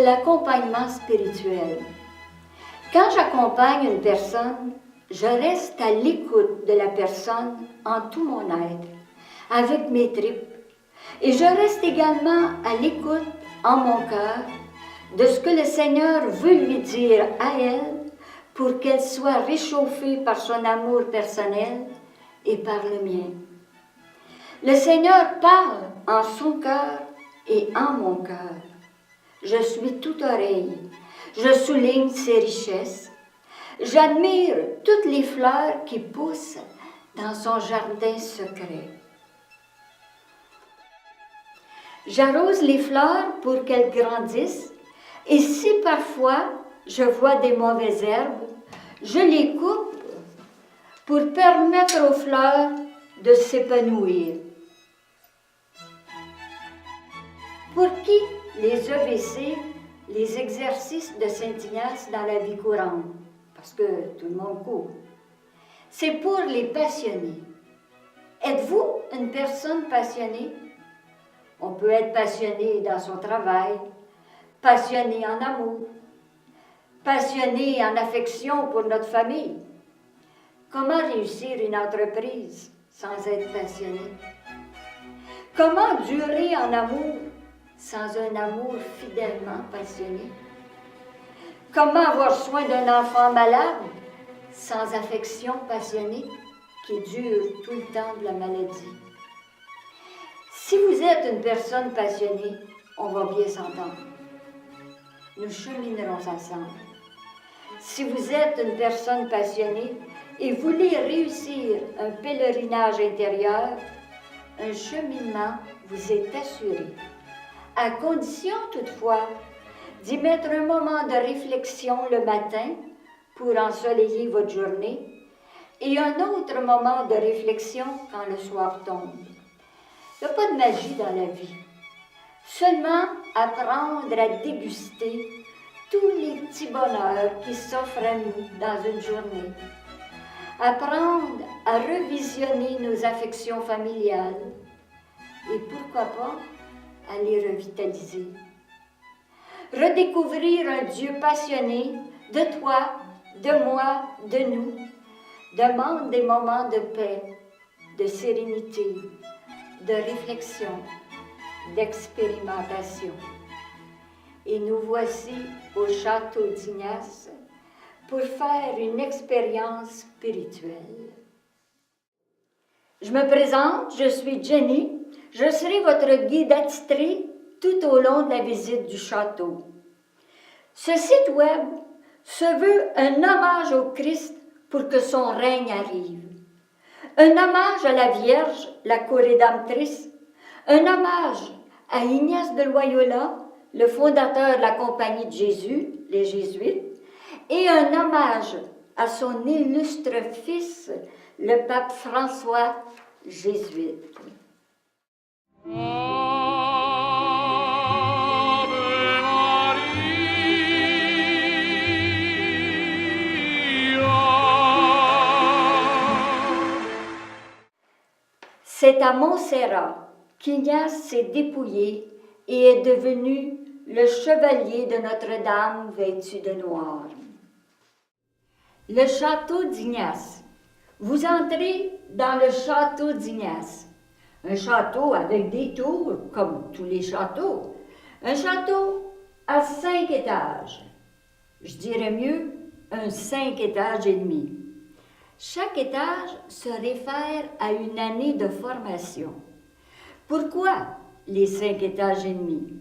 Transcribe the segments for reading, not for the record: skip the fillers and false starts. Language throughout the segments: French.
l'accompagnement spirituel. Quand j'accompagne une personne, je reste à l'écoute de la personne en tout mon être, avec mes tripes. Et je reste également à l'écoute en mon cœur de ce que le Seigneur veut lui dire à elle pour qu'elle soit réchauffée par son amour personnel et par le mien. Le Seigneur parle en son cœur et en mon cœur. Je suis toute oreille. Je souligne ses richesses. J'admire toutes les fleurs qui poussent dans son jardin secret. J'arrose les fleurs pour qu'elles grandissent et si parfois je vois des mauvaises herbes, je les coupe pour permettre aux fleurs de s'épanouir. Pour qui les EVC, les exercices de Saint-Ignace dans la vie courante? Parce que tout le monde court. C'est pour les passionnés. Êtes-vous une personne passionnée? On peut être passionné dans son travail, passionné en amour, passionné en affection pour notre famille. Comment réussir une entreprise sans être passionné? Comment durer en amour sans un amour fidèlement passionné? Comment avoir soin d'un enfant malade sans affection passionnée qui dure tout le temps de la maladie? Si vous êtes une personne passionnée, on va bien s'entendre. Nous cheminerons ensemble. Si vous êtes une personne passionnée et voulez réussir un pèlerinage intérieur, un cheminement vous est assuré, à condition toutefois d'y mettre un moment de réflexion le matin pour ensoleiller votre journée et un autre moment de réflexion quand le soir tombe. Il n'y a pas de magie dans la vie. Seulement apprendre à déguster tous les petits bonheurs qui s'offrent à nous dans une journée. Apprendre à revisionner nos affections familiales et pourquoi pas à les revitaliser. Redécouvrir un Dieu passionné de toi, de moi, de nous, demande des moments de paix, de sérénité, de réflexion, d'expérimentation. Et nous voici au château d'Ignace pour faire une expérience spirituelle. Je me présente, je suis Jenny, je serai votre guide attitré tout au long de la visite du château. Ce site web se veut un hommage au Christ pour que son règne arrive. Un hommage à la Vierge, la co-rédemptrice, un hommage à Ignace de Loyola, le fondateur de la Compagnie de Jésus, les Jésuites, et un hommage à son illustre fils, le pape François, jésuite. C'est à Montserrat qu'Ignace s'est dépouillé et est devenu le chevalier de Notre-Dame vêtu de noir. Le château d'Ignace. Vous entrez dans le château d'Ignace. Un château avec des tours, comme tous les châteaux. Un château à 5 étages. Je dirais mieux, un 5 étages et demi. Chaque étage se réfère à une année de formation. Pourquoi les 5 étages et demi?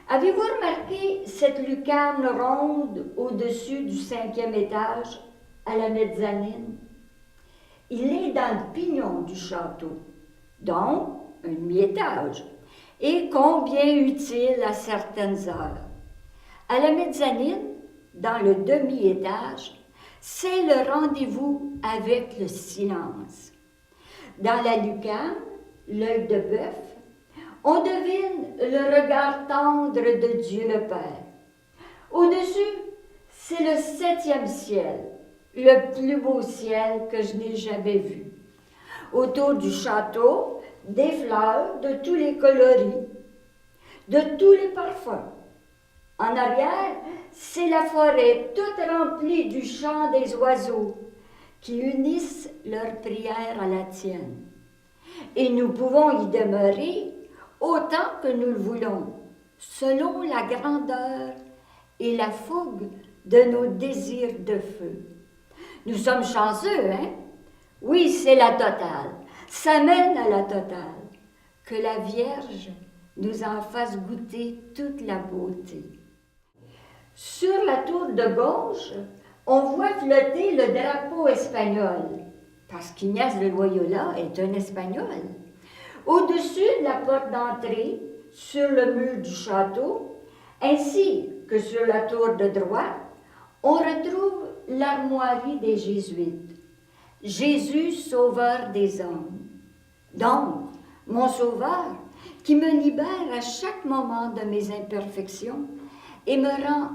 Avez-vous remarqué cette lucarne ronde au-dessus du 5e étage à la mezzanine? Il est dans le pignon du château, donc un demi-étage, et combien utile à certaines heures. À la mezzanine, dans le demi-étage, c'est le rendez-vous avec le silence. Dans la lucarne, l'œil de bœuf, on devine le regard tendre de Dieu le Père. Au-dessus, c'est le 7e ciel, le plus beau ciel que je n'ai jamais vu. Autour du château, des fleurs de tous les coloris, de tous les parfums. En arrière, c'est la forêt toute remplie du chant des oiseaux qui unissent leur prière à la tienne. Et nous pouvons y demeurer autant que nous le voulons, selon la grandeur et la fougue de nos désirs de feu. Nous sommes chanceux, hein? Oui, c'est la totale. Ça mène à la totale. Que la Vierge nous en fasse goûter toute la beauté. Sur la tour de gauche, on voit flotter le drapeau espagnol, parce qu'Ignace de Loyola est un Espagnol. Au-dessus de la porte d'entrée, sur le mur du château, ainsi que sur la tour de droite, on retrouve l'armoirie des Jésuites. Jésus, sauveur des hommes. Donc, mon sauveur, qui me libère à chaque moment de mes imperfections et me rend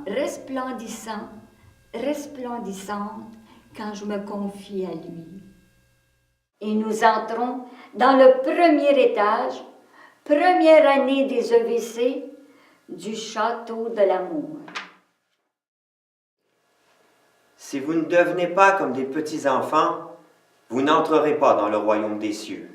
resplendissante quand je me confie à lui. Et nous entrons dans le premier étage, première année des EVC du Château de l'Amour. Si vous ne devenez pas comme des petits-enfants, vous n'entrerez pas dans le royaume des cieux.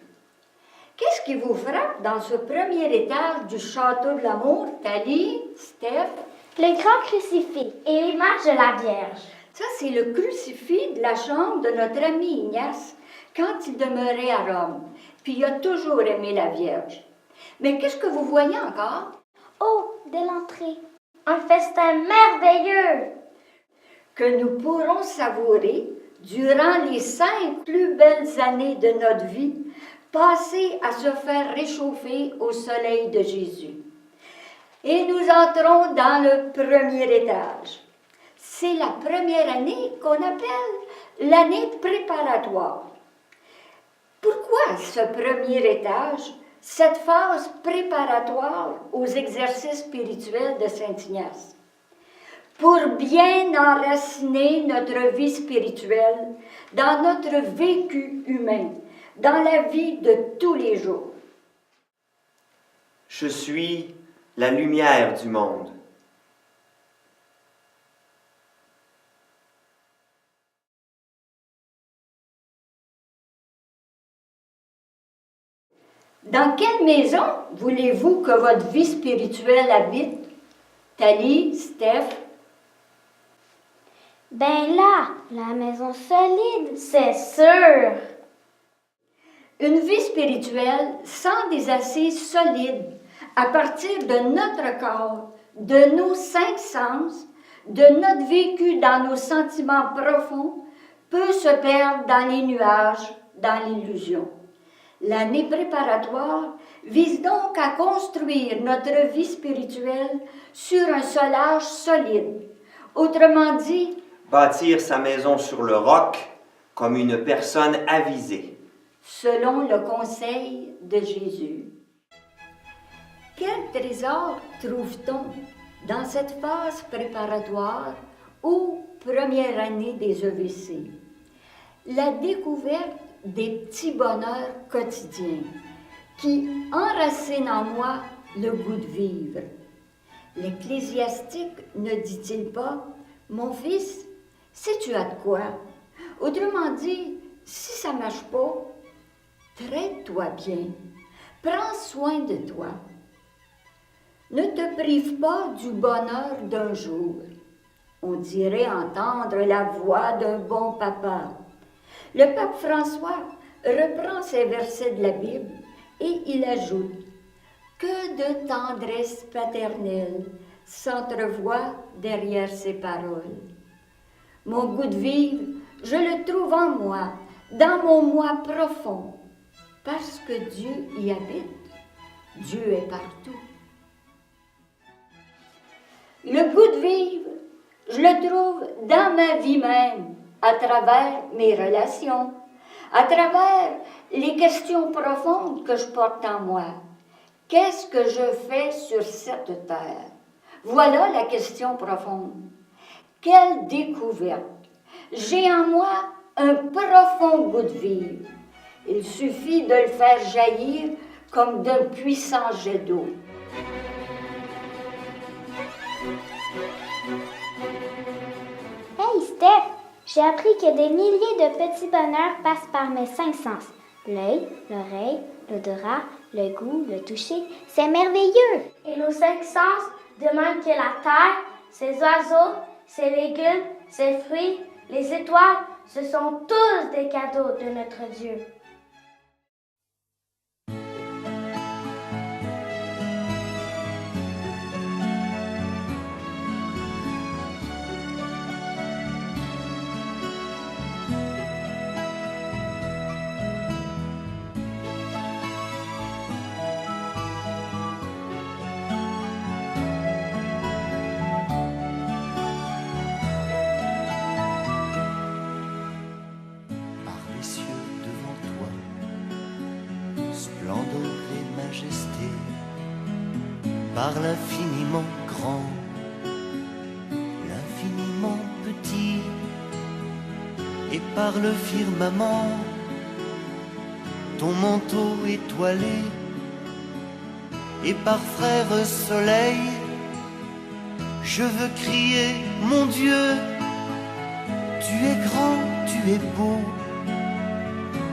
Qu'est-ce qui vous frappe dans ce premier étage du Château de l'Amour, Thalie, Steph? Le grand crucifix et l'image de la Vierge. Ça, c'est le crucifix de la chambre de notre ami Ignace quand il demeurait à Rome. Puis il a toujours aimé la Vierge. Mais qu'est-ce que vous voyez encore? Oh, dès l'entrée, un festin merveilleux que nous pourrons savourer durant les 5 plus belles années de notre vie, passées à se faire réchauffer au soleil de Jésus. Et nous entrons dans le premier étage. C'est la première année qu'on appelle l'année préparatoire. Pourquoi ce premier étage, cette phase préparatoire aux exercices spirituels de Saint-Ignace? Pour bien enraciner notre vie spirituelle dans notre vécu humain, dans la vie de tous les jours. Je suis la lumière du monde. Dans quelle maison voulez-vous que votre vie spirituelle habite? Thalie, Steph? Ben là, la maison solide, c'est sûr. Une vie spirituelle sans des assises solides à partir de notre corps, de nos 5 sens, de notre vécu dans nos sentiments profonds, peut se perdre dans les nuages, dans l'illusion. L'année préparatoire vise donc à construire notre vie spirituelle sur un solage solide. Autrement dit, bâtir sa maison sur le roc comme une personne avisée. Selon le conseil de Jésus. Quel trésor trouve-t-on dans cette phase préparatoire ou première année des EVC? La découverte des petits bonheurs quotidiens qui enracinent en moi le goût de vivre. L'Ecclésiastique ne dit-il pas, « Mon fils, sais-tu à de quoi? » Autrement dit, si ça ne marche pas, traite-toi bien, prends soin de toi. Ne te prive pas du bonheur d'un jour. On dirait entendre la voix d'un bon papa. Le pape François reprend ces versets de la Bible et il ajoute « Que de tendresse paternelle s'entrevoit derrière ces paroles. Mon goût de vivre, je le trouve en moi, dans mon moi profond, parce que Dieu y habite. Dieu est partout. Le goût de vivre, je le trouve dans ma vie même, à travers mes relations, à travers les questions profondes que je porte en moi. Qu'est-ce que je fais sur cette terre? Voilà la question profonde. Quelle découverte! J'ai en moi un profond goût de vivre. Il suffit de le faire jaillir comme d'un puissant jet d'eau. Hey Steph, j'ai appris que des milliers de petits bonheurs passent par mes cinq sens. L'œil, l'oreille, l'odorat, le goût, le toucher, c'est merveilleux! Et nos cinq sens demandent que la terre, ses oiseaux, ses légumes, ses fruits, les étoiles, ce sont tous des cadeaux de notre Dieu. Par l'infiniment grand, l'infiniment petit, et par le firmament, ton manteau étoilé, et par frère soleil, je veux crier, mon Dieu, tu es grand, tu es beau,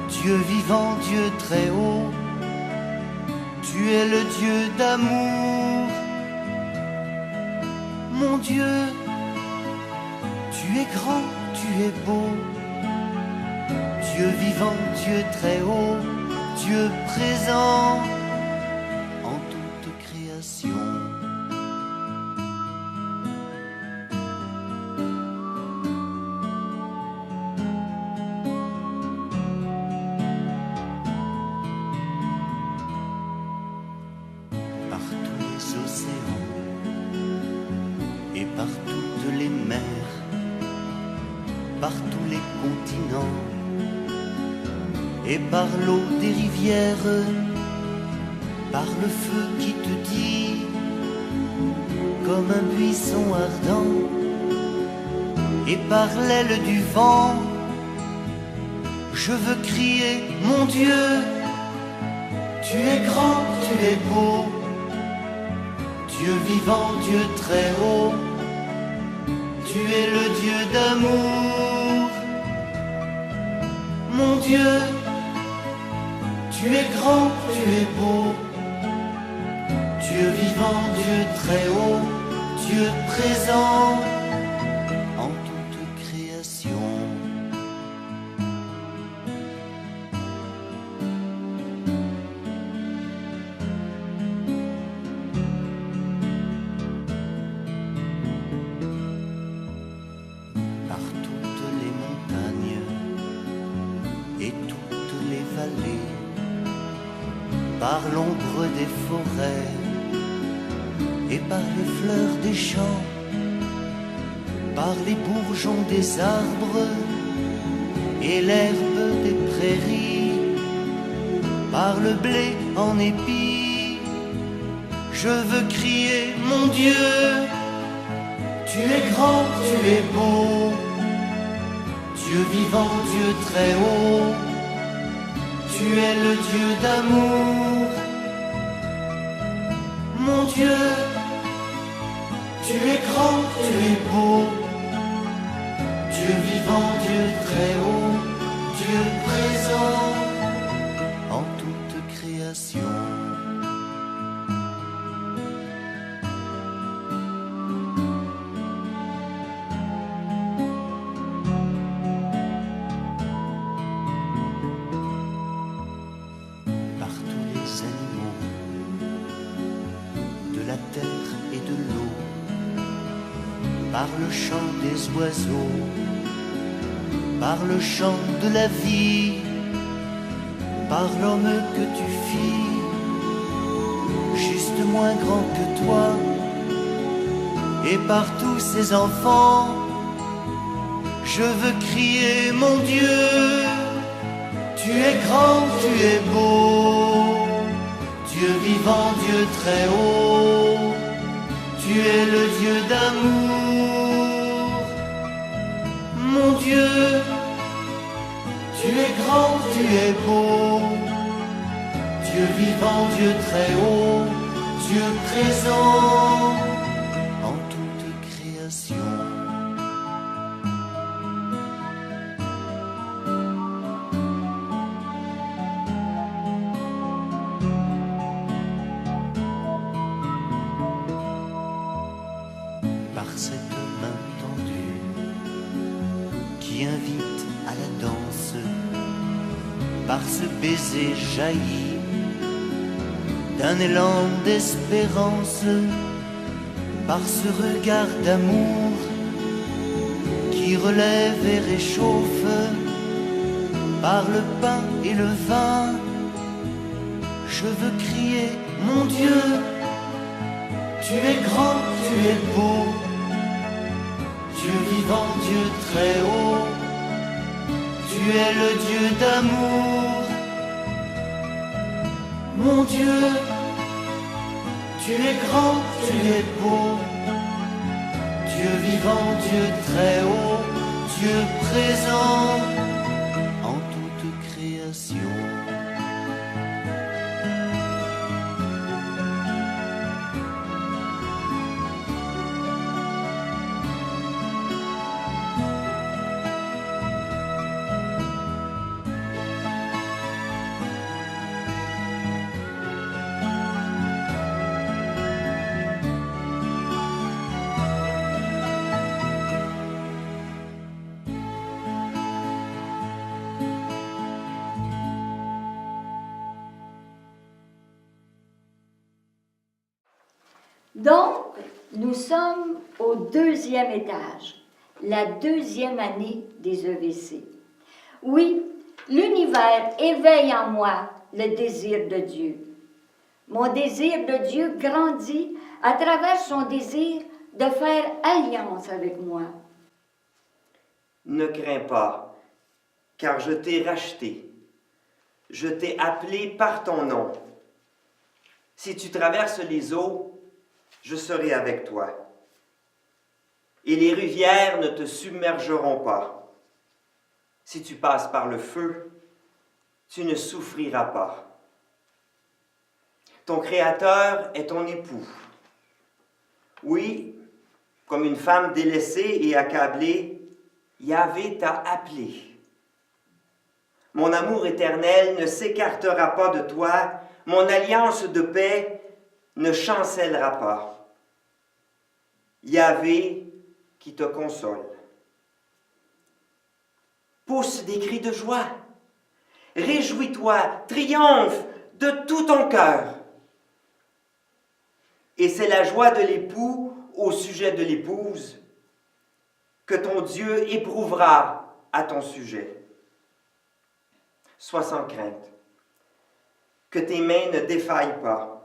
Dieu vivant, Dieu très haut, tu es le Dieu d'amour. Mon Dieu, tu es grand, tu es beau, Dieu vivant, Dieu très haut, Dieu présent en toute création. Et par l'eau des rivières, par le feu qui te dit, comme un buisson ardent, et par l'aile du vent, je veux crier, mon Dieu, tu es grand, tu es beau, Dieu vivant, Dieu très haut, tu es le Dieu d'amour. Mon Dieu, tu es grand, tu es beau, Dieu vivant, Dieu très haut, Dieu présent en toute création. Par toutes les montagnes et toutes les vallées, par l'ombre des forêts et par les fleurs des champs, par les bourgeons des arbres et l'herbe des prairies, par le blé en épi, je veux crier, mon Dieu, tu es grand, tu es beau, Dieu vivant, Dieu très haut, tu es le Dieu d'amour. Mon Dieu, tu es grand, tu es beau, Dieu vivant, Dieu très haut, Dieu présent en toute création. Par le chant des oiseaux, par le chant de la vie, par l'homme que tu fis, juste moins grand que toi, et par tous ces enfants, je veux crier, mon Dieu, tu es grand, tu es beau, Dieu vivant, Dieu très haut, tu es le Dieu d'amour. Mon Dieu, tu es grand, tu es beau, Dieu vivant, Dieu très haut, Dieu présent en toute création. par ce baiser jailli d'un élan d'espérance, par ce regard d'amour qui relève et réchauffe, par le pain et le vin. Je veux crier, mon Dieu, tu es grand, tu es beau, Dieu vivant, Dieu très haut, tu es le Dieu d'amour. Mon Dieu, tu es grand, tu es beau, Dieu vivant, Dieu très haut, Dieu présent en toute création. Donc, nous sommes au 2e étage, la 2e année des EVC. Oui, l'univers éveille en moi le désir de Dieu. Mon désir de Dieu grandit à travers son désir de faire alliance avec moi. Ne crains pas, car je t'ai racheté. Je t'ai appelé par ton nom. Si tu traverses les eaux, je serai avec toi. Et les rivières ne te submergeront pas. Si tu passes par le feu, tu ne souffriras pas. Ton Créateur est ton époux. Oui, comme une femme délaissée et accablée, Yahvé t'a appelé. Mon amour éternel ne s'écartera pas de toi, mon alliance de paix ne chancellera pas. Yahvé qui te console. Pousse des cris de joie. Réjouis-toi, triomphe de tout ton cœur. Et c'est la joie de l'époux au sujet de l'épouse que ton Dieu éprouvera à ton sujet. Sois sans crainte, que tes mains ne défaillent pas.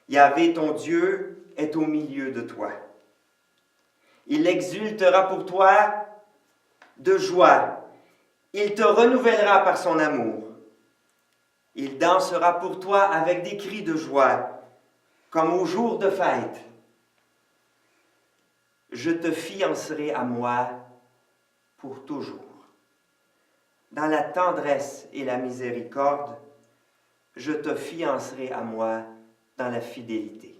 Yahvé, ton Dieu, est au milieu de toi. Il exultera pour toi de joie. Il te renouvellera par son amour. Il dansera pour toi avec des cris de joie, comme au jour de fête. Je te fiancerai à moi pour toujours. Dans la tendresse et la miséricorde, je te fiancerai à moi dans la fidélité.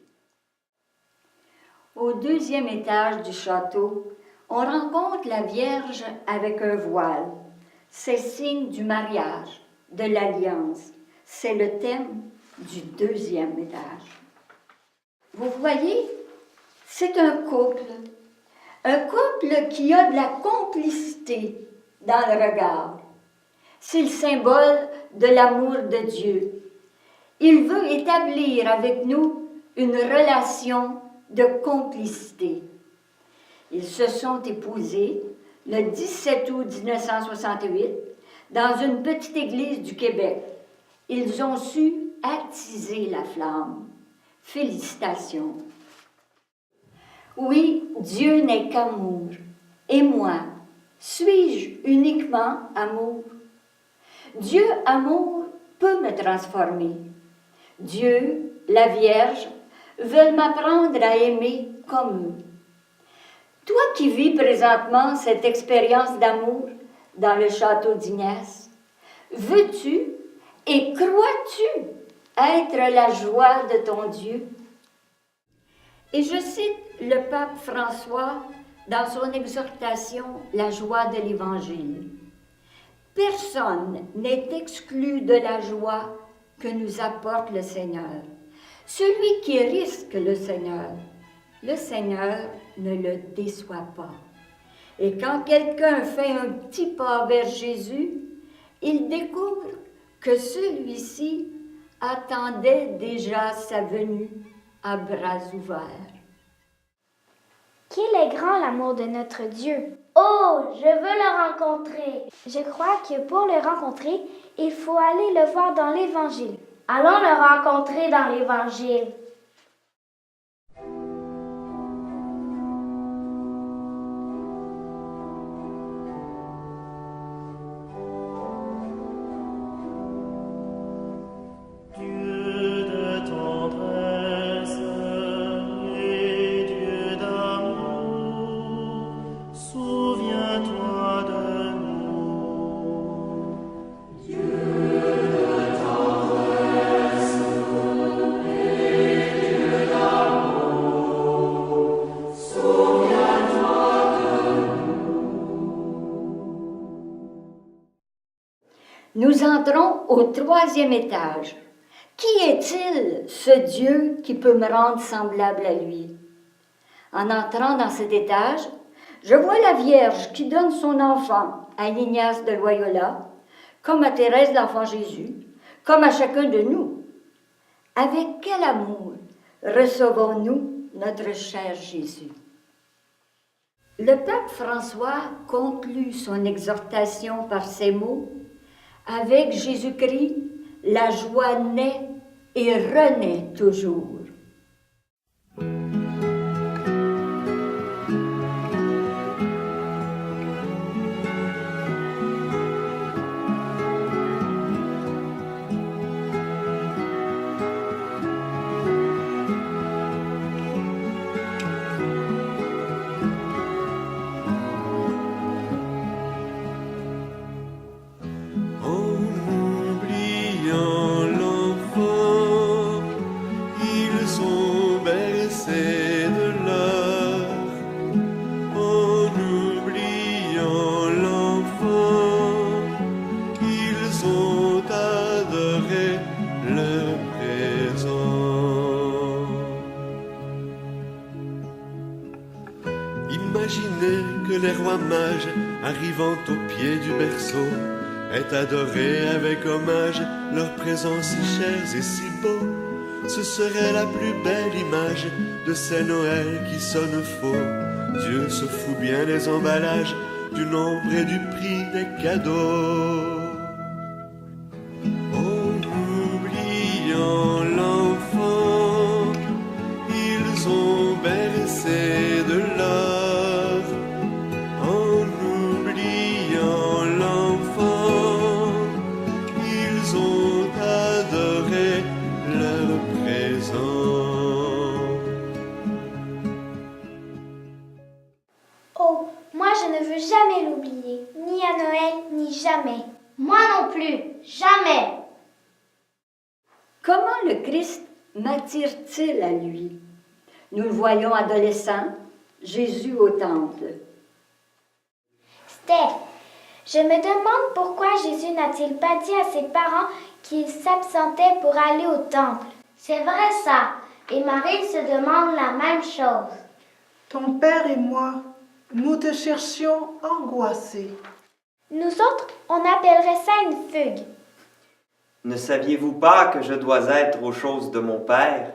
Au 2e étage du château, on rencontre la Vierge avec un voile. C'est signe du mariage, de l'alliance. C'est le thème du 2e étage. Vous voyez, c'est un couple qui a de la complicité dans le regard. C'est le symbole de l'amour de Dieu. Il veut établir avec nous une relation de complicité. Ils se sont épousés le 17 août 1968 dans une petite église du Québec. Ils ont su attiser la flamme. Félicitations. Oui, Dieu n'est qu'amour. Et moi, suis-je uniquement amour? Dieu, amour, peut me transformer. Dieu, la Vierge, veulent m'apprendre à aimer comme eux. Toi qui vis présentement cette expérience d'amour dans le château d'Ignace, veux-tu et crois-tu être la joie de ton Dieu? Et je cite le pape François dans son exhortation « La joie de l'Évangile ». Personne n'est exclu de la joie que nous apporte le Seigneur. Celui qui risque le Seigneur ne le déçoit pas. Et quand quelqu'un fait un petit pas vers Jésus, il découvre que celui-ci attendait déjà sa venue à bras ouverts. Qu'il est grand l'amour de notre Dieu! Oh, je veux le rencontrer. Je crois que pour le rencontrer, il faut aller le voir dans l'Évangile. Allons le rencontrer dans l'Évangile. Nous entrons au 3e étage. Qui est-il, ce Dieu qui peut me rendre semblable à lui? En entrant dans cet étage, je vois la Vierge qui donne son enfant à Ignace de Loyola, comme à Thérèse l'Enfant Jésus, comme à chacun de nous. Avec quel amour recevons-nous notre cher Jésus? Le pape François conclut son exhortation par ces mots: avec Jésus-Christ, la joie naît et renaît toujours. Imaginez que les rois mages, arrivant au pied du berceau, aient adoré avec hommage leur présence si chers et si beaux. Ce serait la plus belle image de ces Noëls qui sonnent faux. Dieu se fout bien des emballages, du nombre et du prix des cadeaux. En oubliant l'enfant, ils ont bercé de l'or. En oubliant l'enfant, ils ont adoré leur présent. Oh, moi je ne veux jamais l'oublier, ni à Noël, ni jamais. Moi non plus, jamais. Comment le Christ m'attire-t-il à lui? Nous le voyons adolescent, Jésus au temple. Steph, je me demande pourquoi Jésus n'a-t-il pas dit à ses parents qu'il s'absentait pour aller au temple. C'est vrai ça. Et Marie se demande la même chose. Ton père et moi, nous te cherchions angoissés. Nous autres, on appellerait ça une fugue. Ne saviez-vous pas que je dois être aux choses de mon père?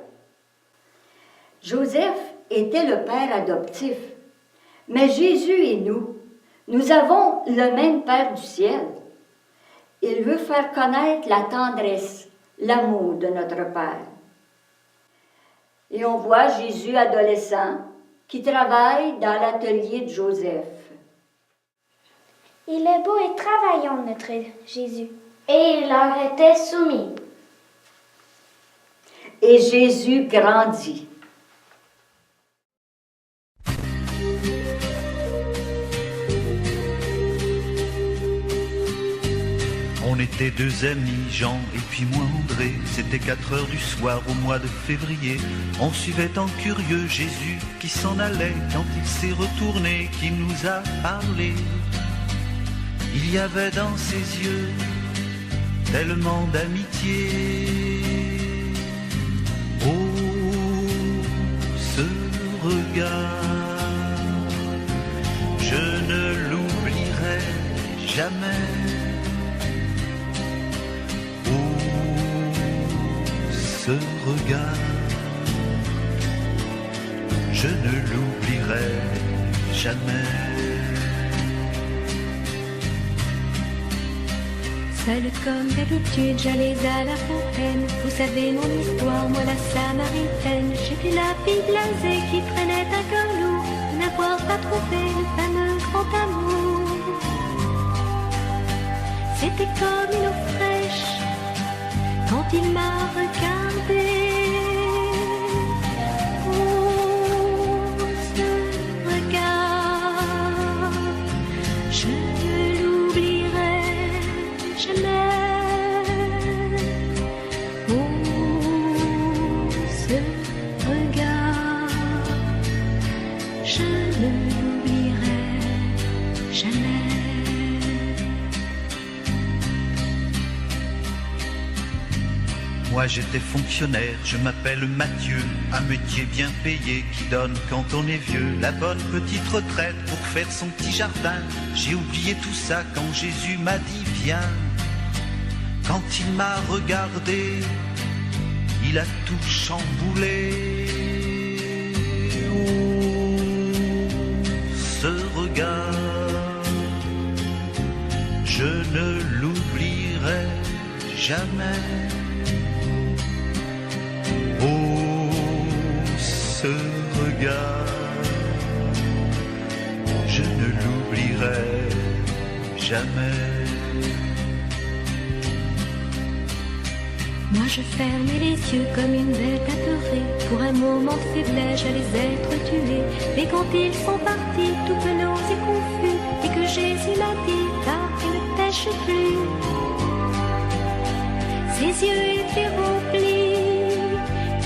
Joseph était le père adoptif, mais Jésus et nous avons le même Père du ciel. Il veut faire connaître la tendresse, l'amour de notre Père. Et on voit Jésus adolescent qui travaille dans l'atelier de Joseph. Il est beau et travaillant, notre Jésus. Et il leur était soumis. Et Jésus grandit. On était deux amis, Jean et puis moi André. C'était 4 heures du soir au mois de février. On suivait en curieux Jésus qui s'en allait. Quand il s'est retourné, qui nous a parlé. Il y avait dans ses yeux tellement d'amitié. Oh, ce regard, je ne l'oublierai jamais. ce regard, je ne l'oublierai jamais. Seule comme d'habitude, j'allais à la fontaine. Vous savez mon histoire, moi la Samaritaine. J'étais la fille blasée qui traînait un cœur lourd, de n'avoir pas trouvé le fameux grand amour. C'était comme une eau fraîche quand il m'a regardée. Oh, ce regard, je ne l'oublierai jamais. Oh, ce regard, je ne l'oublierai jamais. Moi j'étais fonctionnaire, je m'appelle Mathieu, un métier bien payé qui donne quand on est vieux la bonne petite retraite pour faire son petit jardin. J'ai oublié tout ça quand Jésus m'a dit viens. Quand il m'a regardé, il a tout chamboulé. Oh, ce regard, je ne l'oublierai jamais. Oh, ce regard, je ne l'oublierai jamais. Moi je fermais les yeux comme une bête apeurée. Pour un moment de faiblesse j'allais être tuée. Mais quand ils sont partis tout penauds et confus, et que Jésus m'a dit va et ne pêche plus, ses yeux étaient remplis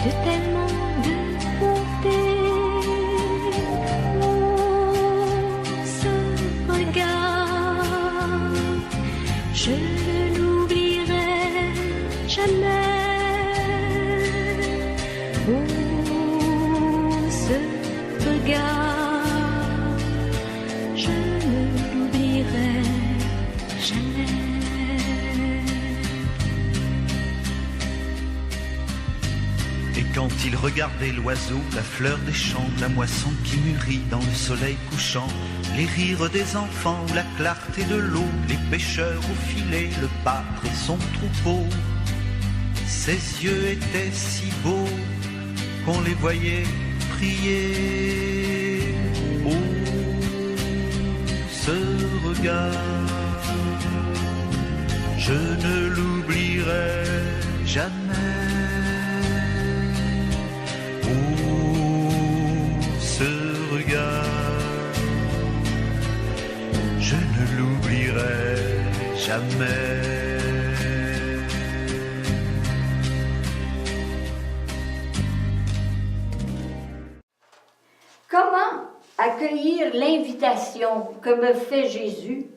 de tellement de bonté. Oh, ce regard, je ne l'oublierai jamais. Oh, ce regard, je ne l'oublierai jamais. Et quand il regardait l'oiseau, la fleur des champs, la moisson qui mûrit dans le soleil couchant, les rires des enfants, la clarté de l'eau, les pêcheurs au filet, le pâtre et son troupeau, ses yeux étaient si beaux qu'on les voyait prier. Oh, ce regard, je ne l'oublierai jamais. Ce regard, je ne l'oublierai jamais. Comment accueillir l'invitation que me fait Jésus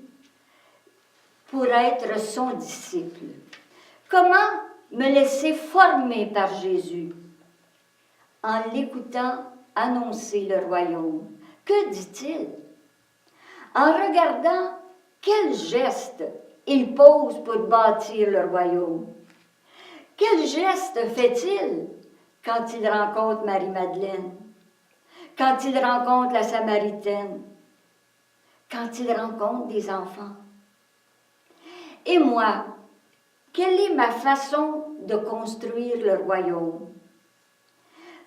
pour être son disciple? Comment me laisser former par Jésus? En l'écoutant annoncer le royaume. Que dit-il? En regardant quel geste il pose pour bâtir le royaume. Quel geste fait-il quand il rencontre Marie-Madeleine? Quand il rencontre la Samaritaine? Quand il rencontre des enfants? Et moi, quelle est ma façon de construire le royaume?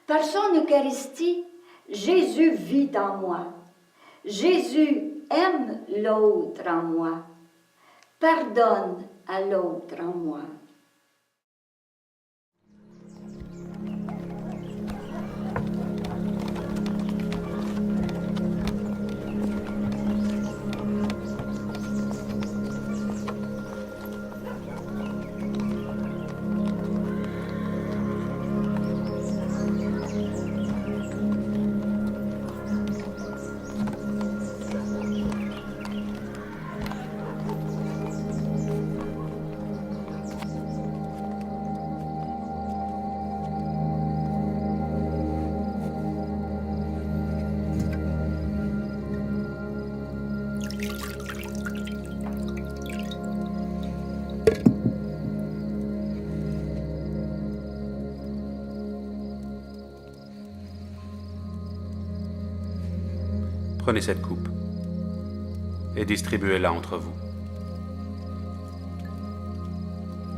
Par son Eucharistie, Jésus vit en moi. Jésus aime l'autre en moi. Pardonne à l'autre en moi. Prenez cette coupe et distribuez-la entre vous.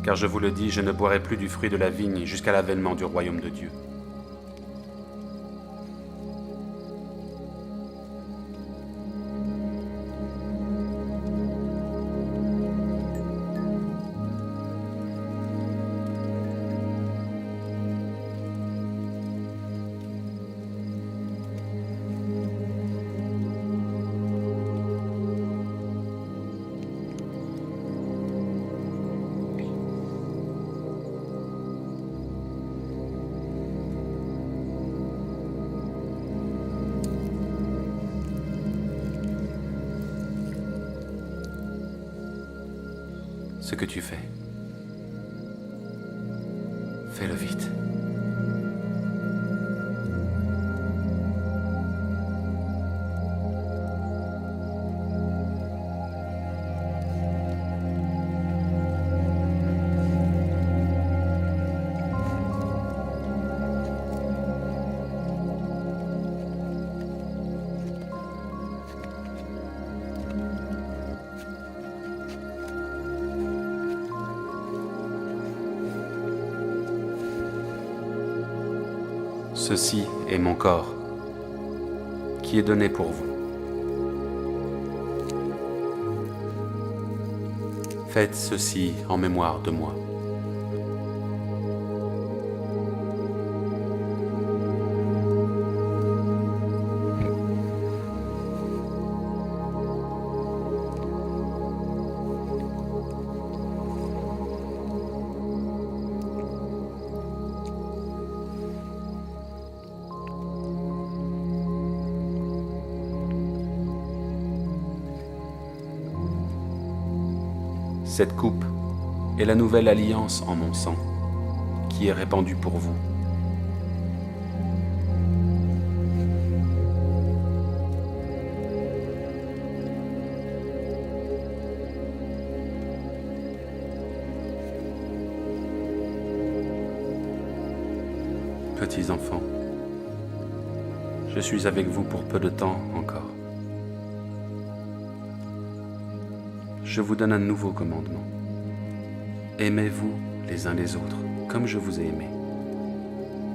Car je vous le dis, je ne boirai plus du fruit de la vigne jusqu'à l'avènement du royaume de Dieu. Ce que tu fais, fais-le vite. Ceci est mon corps, qui est donné pour vous. Faites ceci en mémoire de moi. Cette coupe est la nouvelle alliance en mon sang, qui est répandue pour vous. Petits enfants, je suis avec vous pour peu de temps encore. Je vous donne un nouveau commandement. Aimez-vous les uns les autres, comme je vous ai aimé.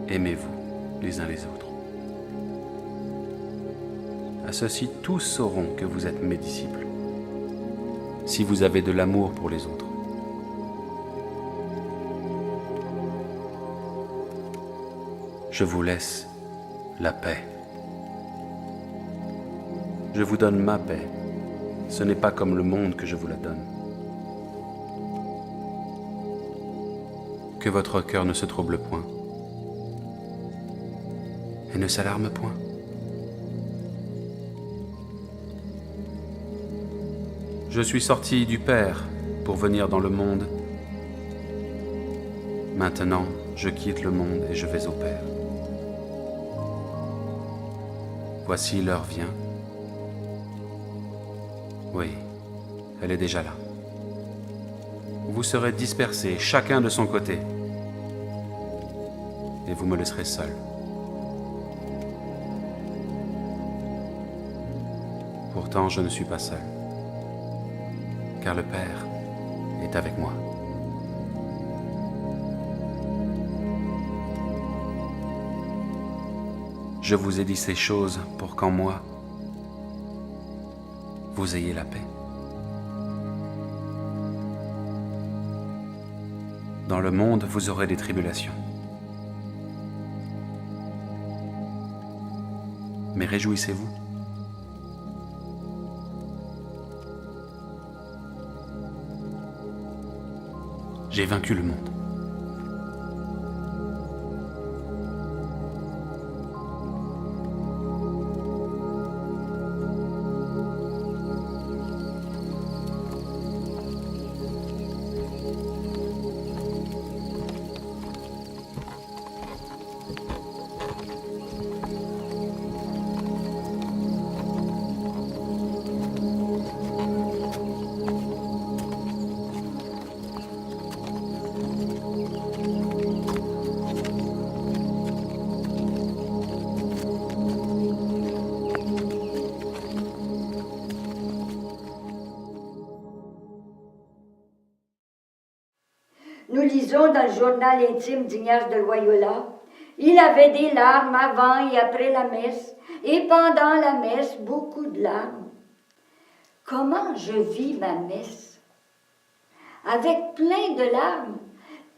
Aimez-vous les uns les autres. À ceci, tous sauront que vous êtes mes disciples, si vous avez de l'amour pour les autres. Je vous laisse la paix. Je vous donne ma paix. Ce n'est pas comme le monde que je vous la donne. Que votre cœur ne se trouble point et ne s'alarme point. Je suis sorti du Père pour venir dans le monde. Maintenant, je quitte le monde et je vais au Père. Voici l'heure vient. Oui, elle est déjà là. Vous serez dispersés, chacun de son côté, et vous me laisserez seul. Pourtant, je ne suis pas seul, car le Père est avec moi. Je vous ai dit ces choses pour qu'en moi, vous ayez la paix. Dans le monde, vous aurez des tribulations. Mais réjouissez-vous. J'ai vaincu le monde. nous lisons dans le journal intime d'Ignace de Loyola, il avait des larmes avant et après la messe, et pendant la messe, beaucoup de larmes. Comment je vis ma messe? Avec plein de larmes,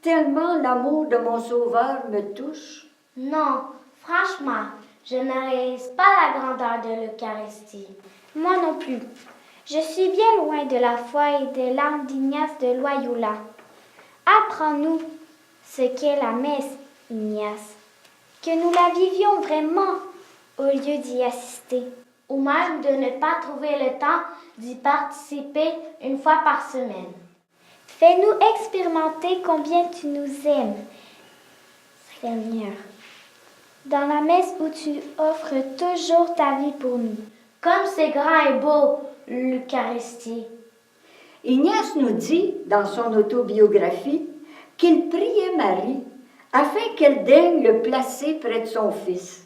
tellement l'amour de mon Sauveur me touche. Non, franchement, je ne réalise pas la grandeur de l'Eucharistie. Moi non plus. Je suis bien loin de la foi et des larmes d'Ignace de Loyola. Apprends-nous ce qu'est la messe, Ignace, que nous la vivions vraiment au lieu d'y assister. Ou même de ne pas trouver le temps d'y participer une fois par semaine. Fais-nous expérimenter combien tu nous aimes, Seigneur, dans la messe où tu offres toujours ta vie pour nous. Comme c'est grand et beau, l'Eucharistie. Ignace nous dit, dans son autobiographie, qu'il priait Marie afin qu'elle daigne le placer près de son fils.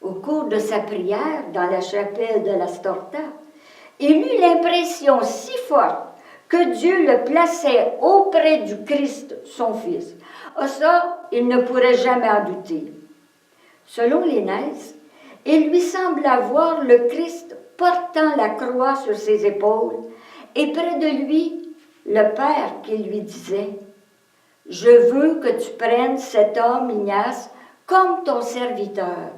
Au cours de sa prière dans la chapelle de la Storta, il eut l'impression si forte que Dieu le plaçait auprès du Christ, son fils. Ça, il ne pourrait jamais en douter. Selon l'Énèse, il lui semble voir le Christ portant la croix sur ses épaules et près de lui, le Père qui lui disait « Je veux que tu prennes cet homme, Ignace, comme ton serviteur. »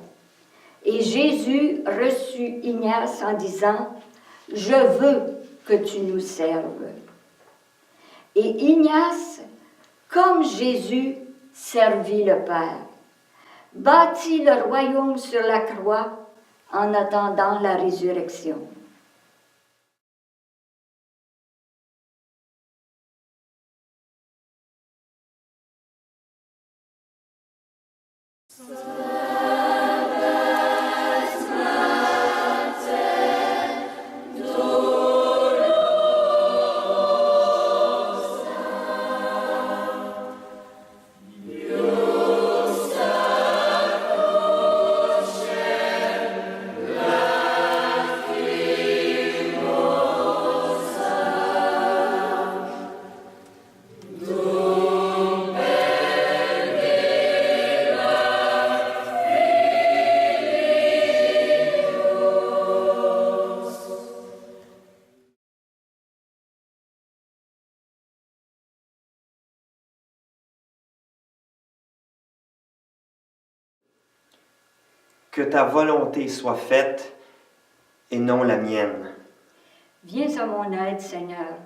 Et Jésus reçut Ignace en disant « Je veux que tu nous serves. » Et Ignace, comme Jésus, servit le Père, bâtit le royaume sur la croix en attendant la résurrection. Que ta volonté soit faite et non la mienne. Viens à mon aide, Seigneur.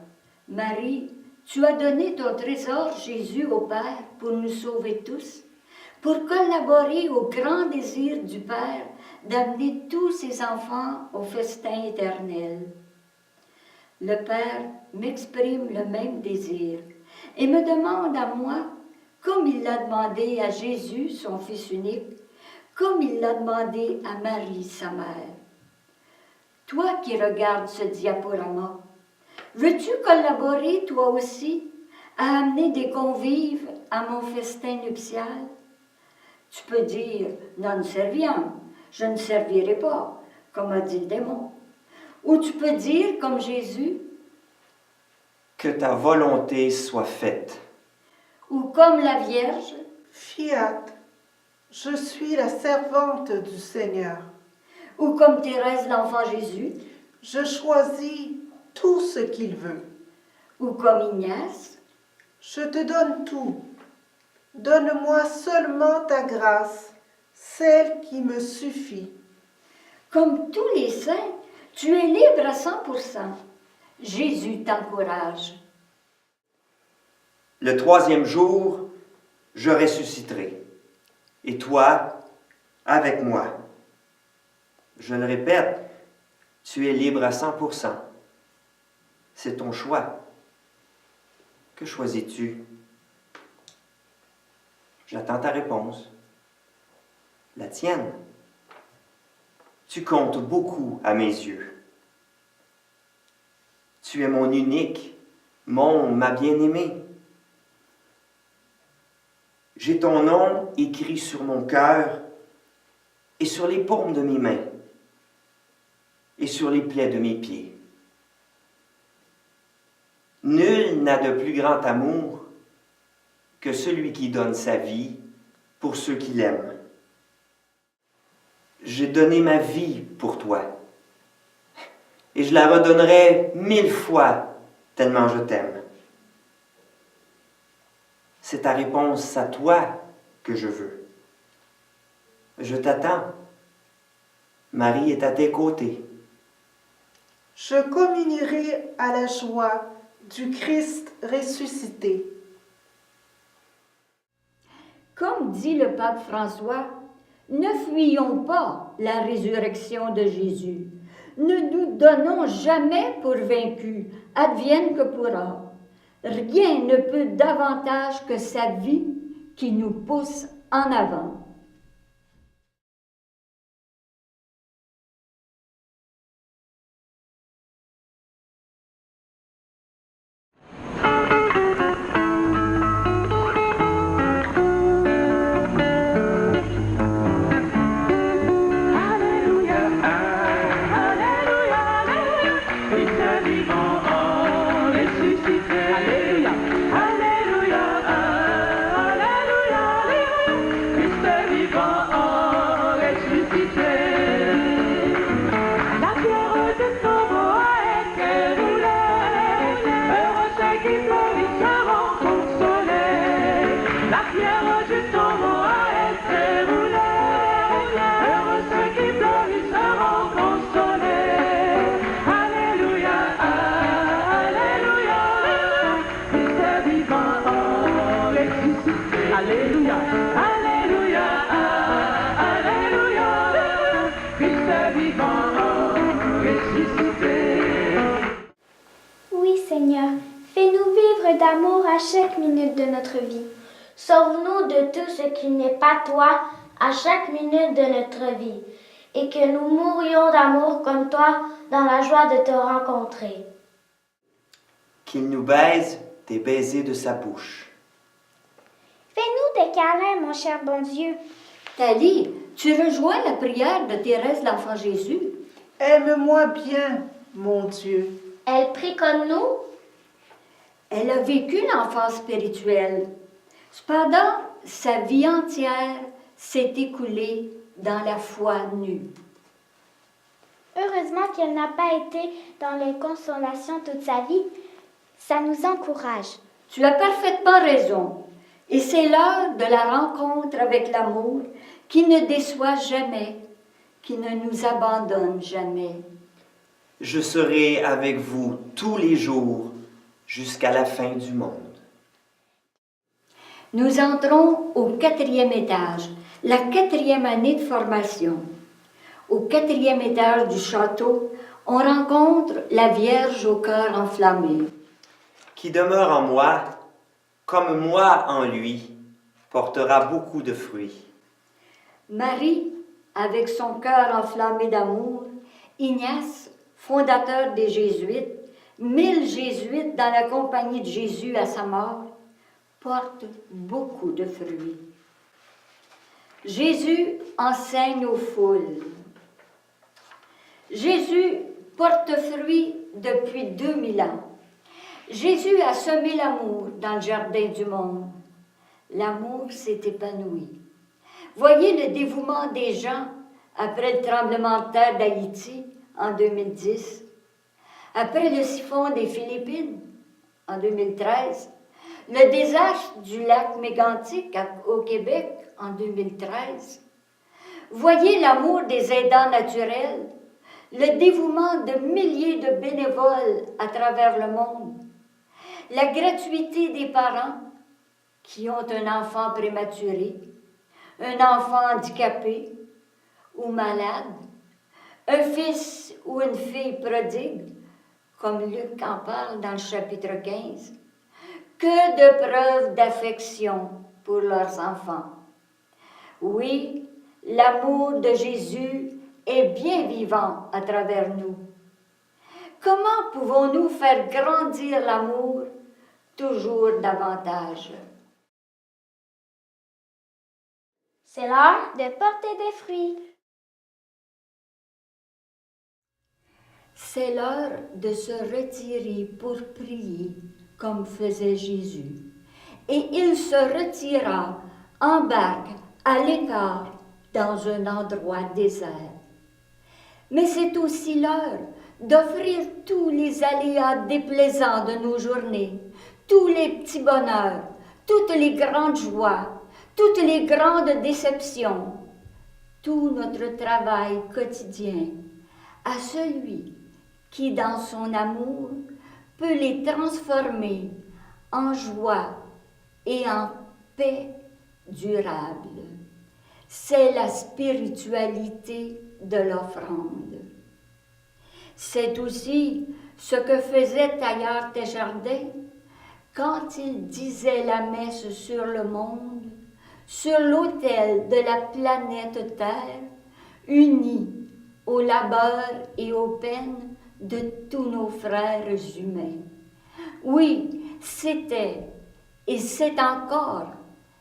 Marie, tu as donné ton trésor Jésus au Père pour nous sauver tous, pour collaborer au grand désir du Père d'amener tous ses enfants au festin éternel. Le Père m'exprime le même désir et me demande à moi, comme il l'a demandé à Jésus, son Fils unique, comme il l'a demandé à Marie, sa mère. Toi qui regardes ce diaporama, veux-tu collaborer toi aussi à amener des convives à mon festin nuptial? Tu peux dire « non serviam », je ne servirai pas, comme a dit le démon. Ou tu peux dire, comme Jésus, « Que ta volonté soit faite ». Ou comme la Vierge, « Fiat, je suis la servante du Seigneur. » Ou comme Thérèse l'Enfant Jésus, « Je choisis tout ce qu'il veut. » Ou comme Ignace, « Je te donne tout. Donne-moi seulement ta grâce, celle qui me suffit. » Comme tous les saints, tu es libre à 100%. Jésus t'encourage. Le 3e jour, je ressusciterai. Et toi, avec moi. Je le répète, tu es libre à 100%. C'est ton choix. Que choisis-tu? J'attends ta réponse. La tienne. Tu comptes beaucoup à mes yeux. Tu es mon unique, ma bien-aimée. J'ai ton nom écrit sur mon cœur et sur les paumes de mes mains et sur les plaies de mes pieds. Nul n'a de plus grand amour que celui qui donne sa vie pour ceux qui l'aiment. J'ai donné ma vie pour toi, et je la redonnerai 1000 fois tellement je t'aime. C'est ta réponse à toi que je veux. Je t'attends. Marie est à tes côtés. Je communierai à la joie du Christ ressuscité. Comme dit le pape François, ne fuyons pas la résurrection de Jésus. Ne nous donnons jamais pour vaincus, advienne que pourra. Rien ne peut davantage que sa vie qui nous pousse en avant. Oui, Seigneur, fais-nous vivre d'amour à chaque minute de notre vie. Sauve-nous de tout ce qui n'est pas toi à chaque minute de notre vie, et que nous mourions d'amour comme toi dans la joie de te rencontrer. Qu'il nous baise des baisers de sa bouche. Fais-nous des câlins, mon cher bon Dieu. Thalie, tu rejoins la prière de Thérèse l'Enfant Jésus. Aime-moi bien, mon Dieu. Elle prie comme nous. Elle a vécu l'enfance spirituelle. Cependant, sa vie entière s'est écoulée dans la foi nue. Heureusement qu'elle n'a pas été dans les consolations toute sa vie. Ça nous encourage. Tu as parfaitement raison. Et c'est l'heure de la rencontre avec l'amour qui ne déçoit jamais, qui ne nous abandonne jamais. Je serai avec vous tous les jours jusqu'à la fin du monde. Nous entrons au 4e étage, la 4e année de formation. Au 4e étage du château, on rencontre la Vierge au cœur enflammé. Qui demeure en moi, comme moi en lui, portera beaucoup de fruits. Marie, avec son cœur enflammé d'amour, Ignace, fondateur des Jésuites, 1000 Jésuites dans la compagnie de Jésus à sa mort, portent beaucoup de fruits. Jésus enseigne aux foules. Jésus porte fruit depuis 2000 ans. Jésus a semé l'amour dans le jardin du monde. L'amour s'est épanoui. Voyez le dévouement des gens après le tremblement de terre d'Haïti en 2010, après le siphon des Philippines en 2013, le désastre du lac Mégantic au Québec en 2013. Voyez l'amour des aidants naturels, le dévouement de milliers de bénévoles à travers le monde, la gratuité des parents qui ont un enfant prématuré, un enfant handicapé ou malade, un fils ou une fille prodigue, comme Luc en parle dans le chapitre 15. Que de preuves d'affection pour leurs enfants. Oui, l'amour de Jésus est bien vivant à travers nous. Comment pouvons-nous faire grandir l'amour toujours davantage? C'est l'heure de porter des fruits. C'est l'heure de se retirer pour prier comme faisait Jésus. et il se retira en barque à l'écart dans un endroit désert. Mais c'est aussi l'heure d'offrir tous les aléas déplaisants de nos journées, tous les petits bonheurs, toutes les grandes joies, toutes les grandes déceptions, tout notre travail quotidien à celui qui, dans son amour, peut les transformer en joie et en paix durable. C'est la spiritualité de l'offrande. C'est aussi ce que faisait Teilhard de Chardin quand il disait la messe sur le monde, sur l'autel de la planète Terre, unis au labeur et aux peines de tous nos frères humains. Oui, c'était et c'est encore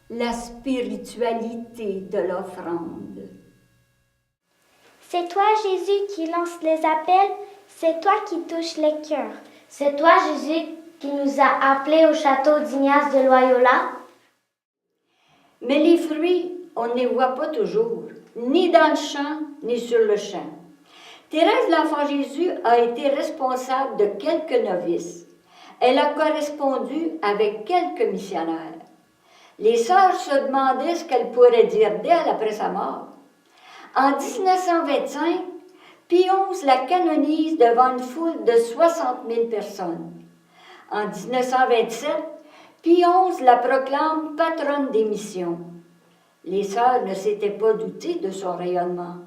la spiritualité de l'offrande. C'est toi, Jésus, qui lance les appels, c'est toi qui touches les cœurs. C'est toi, Jésus, qui nous a appelés au château d'Ignace de Loyola. Mais les fruits, on ne les voit pas toujours, ni dans le champ, ni sur le champ. Thérèse l'Enfant Jésus a été responsable de quelques novices. Elle a correspondu avec quelques missionnaires. Les sœurs se demandaient ce qu'elles pourraient dire d'elle après sa mort. En 1925, Pie XI la canonise devant une foule de 60 000 personnes. En 1927, Pie XI la proclame patronne des missions. Les sœurs ne s'étaient pas doutées de son rayonnement.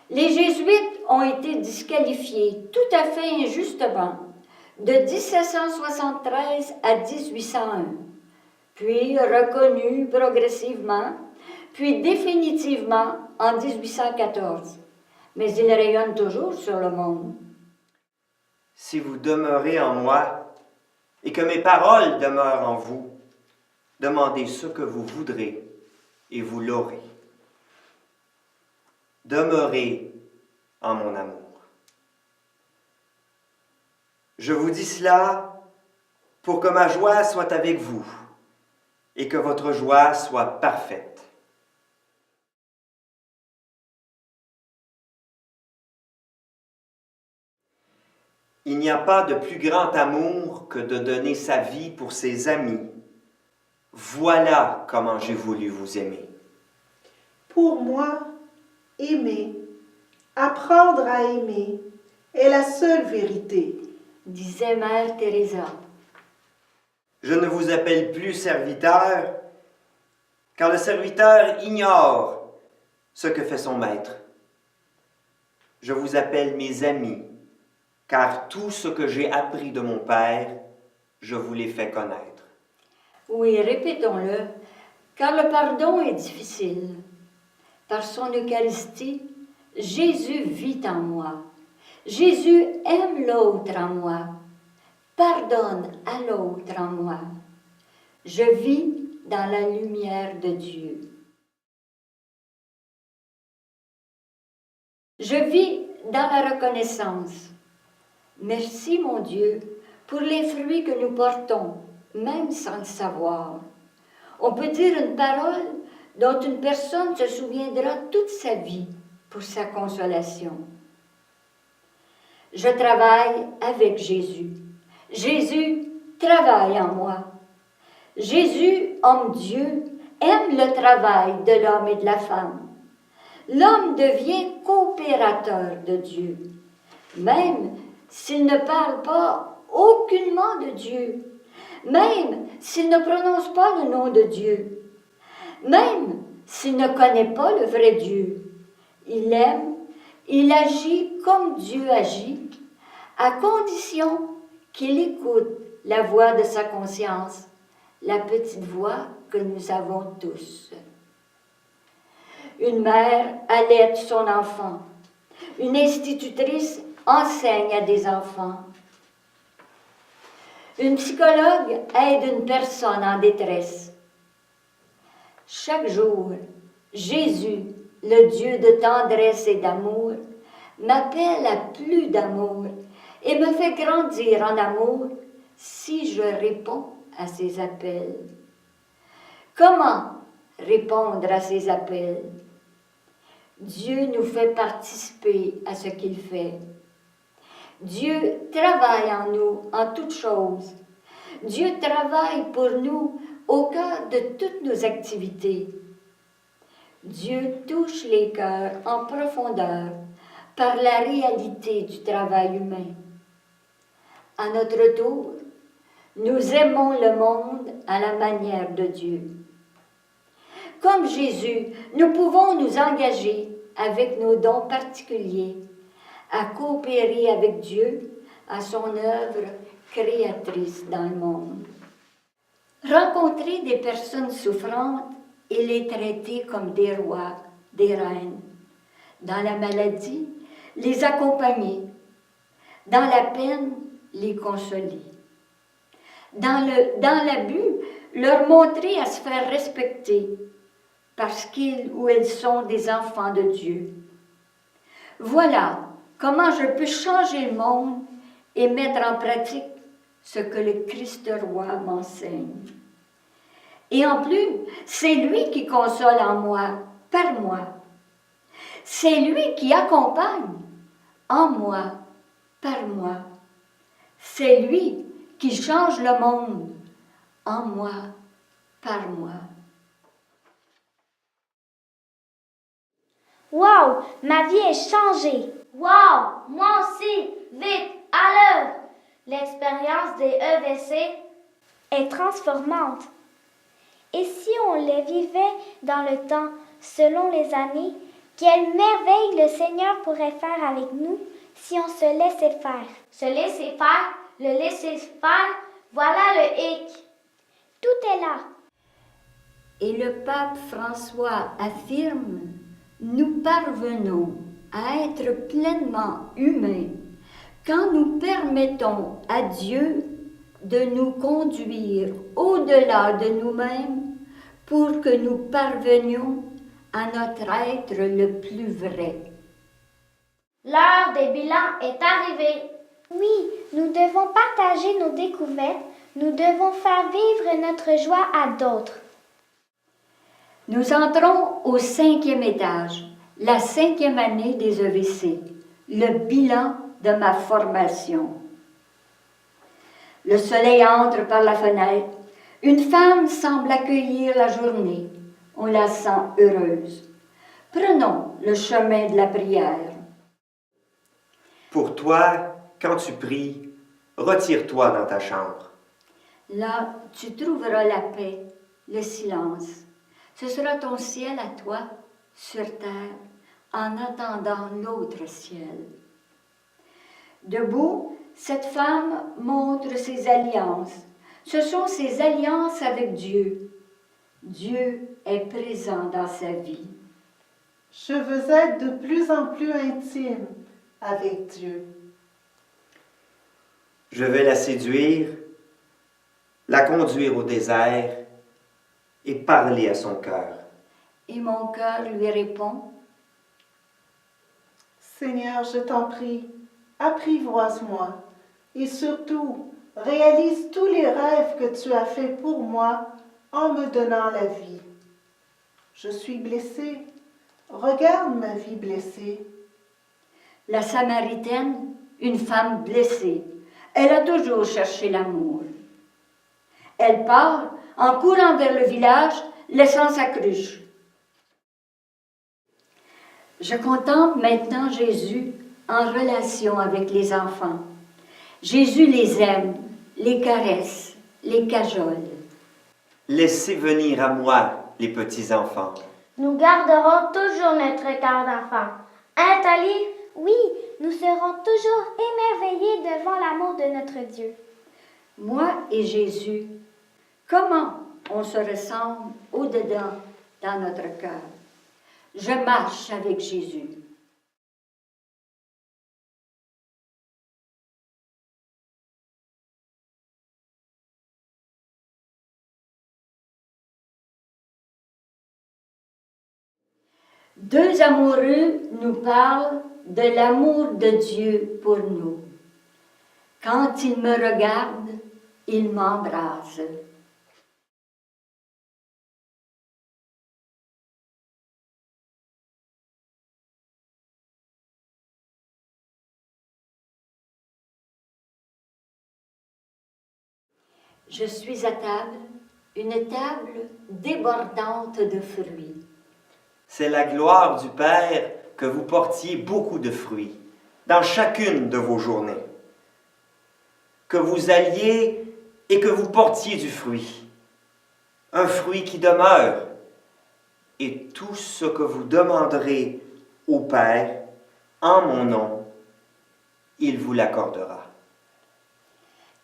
Les jésuites ont été disqualifiés tout à fait injustement de 1773 à 1801, puis reconnus progressivement, puis définitivement en 1814. Mais ils rayonnent toujours sur le monde. Si vous demeurez en moi et que mes paroles demeurent en vous, demandez ce que vous voudrez et vous l'aurez. Demeurez en mon amour. Je vous dis cela pour que ma joie soit avec vous et que votre joie soit parfaite. Il n'y a pas de plus grand amour que de donner sa vie pour ses amis. Voilà comment j'ai voulu vous aimer. Pour moi, aimer, apprendre à aimer, est la seule vérité, disait Mère Teresa. Je ne vous appelle plus serviteur, car le serviteur ignore ce que fait son maître. Je vous appelle mes amis, car tout ce que j'ai appris de mon Père, je vous l'ai fait connaître. Oui, répétons-le, car le pardon est difficile. Par son Eucharistie, Jésus vit en moi. Jésus aime l'autre en moi. Pardonne à l'autre en moi. Je vis dans la lumière de Dieu. Je vis dans la reconnaissance. Merci, mon Dieu, pour les fruits que nous portons, même sans le savoir. On peut dire une parole dont une personne se souviendra toute sa vie pour sa consolation. Je travaille avec Jésus. Jésus travaille en moi. Jésus, homme-Dieu, aime le travail de l'homme et de la femme. L'homme devient coopérateur de Dieu, même s'il ne parle pas aucunement de Dieu, même s'il ne prononce pas le nom de Dieu, même s'il ne connaît pas le vrai Dieu. Il aime, il agit comme Dieu agit, à condition qu'il écoute la voix de sa conscience, la petite voix que nous avons tous. Une mère allaite son enfant. Une institutrice enseigne à des enfants. Une psychologue aide une personne en détresse. Chaque jour, Jésus, le Dieu de tendresse et d'amour, m'appelle à plus d'amour et me fait grandir en amour si je réponds à ses appels. Comment répondre à ses appels? Dieu nous fait participer à ce qu'il fait. Dieu travaille en nous en toutes choses. Dieu travaille pour nous au cœur de toutes nos activités. Dieu touche les cœurs en profondeur par la réalité du travail humain. À notre tour, nous aimons le monde à la manière de Dieu. Comme Jésus, nous pouvons nous engager avec nos dons particuliers à coopérer avec Dieu à son œuvre créatrice dans le monde. Rencontrer des personnes souffrantes et les traiter comme des rois, des reines. Dans la maladie, les accompagner. Dans la peine, les consoler. Dans l'abus, leur montrer à se faire respecter parce qu'ils ou elles sont des enfants de Dieu. Voilà comment je peux changer le monde et mettre en pratique ce que le Christ roi m'enseigne. Et en plus, c'est lui qui console en moi, par moi. C'est lui qui accompagne en moi, par moi. C'est lui qui change le monde en moi, par moi. Wow, ma vie est changée. Wow, moi aussi, vite, à l'œuvre. L'expérience des EVC est transformante. Et si on les vivait dans le temps, selon les années, quelle merveille le Seigneur pourrait faire avec nous si on se laissait faire. Se laisser faire, le laisser faire, voilà le hic. Tout est là. Et le pape François affirme: nous parvenons à être pleinement humains quand nous permettons à Dieu de nous conduire au-delà de nous-mêmes pour que nous parvenions à notre être le plus vrai. L'heure des bilans est arrivée. Oui, nous devons partager nos découvertes, nous devons faire vivre notre joie à d'autres. Nous entrons au 5e étage, la 5e année des EVC, le bilan de ma formation. Le soleil entre par la fenêtre. Une femme semble accueillir la journée. On la sent heureuse. Prenons le chemin de la prière. Pour toi, quand tu pries, retire-toi dans ta chambre. Là, tu trouveras la paix, le silence. Ce sera ton ciel à toi, sur terre, en attendant l'autre ciel. Debout, cette femme montre ses alliances. Ce sont ses alliances avec Dieu. Dieu est présent dans sa vie. Je veux être de plus en plus intime avec Dieu. Je vais la séduire, la conduire au désert et parler à son cœur. Et mon cœur lui répond: Seigneur, je t'en prie, apprivoise-moi et surtout réalise tous les rêves que tu as faits pour moi en me donnant la vie. Je suis blessée. Regarde ma vie blessée. La Samaritaine, une femme blessée, elle a toujours cherché l'amour. Elle part en courant vers le village, laissant sa cruche. Je contemple maintenant Jésus en relation avec les enfants. Jésus les aime, les caresse, les cajole. Laissez venir à moi les petits enfants. Nous garderons toujours notre cœur d'enfant. Hein, Thalie? Oui, nous serons toujours émerveillés devant l'amour de notre Dieu. Moi et Jésus, comment on se ressemble au-dedans dans notre cœur? Je marche avec Jésus. Deux amoureux nous parlent de l'amour de Dieu pour nous. Quand ils me regardent, Il m'embrase. Je suis à table, une table débordante de fruits. C'est la gloire du Père que vous portiez beaucoup de fruits dans chacune de vos journées. Que vous alliez et que vous portiez du fruit. Un fruit qui demeure. Et tout ce que vous demanderez au Père en mon nom, il vous l'accordera.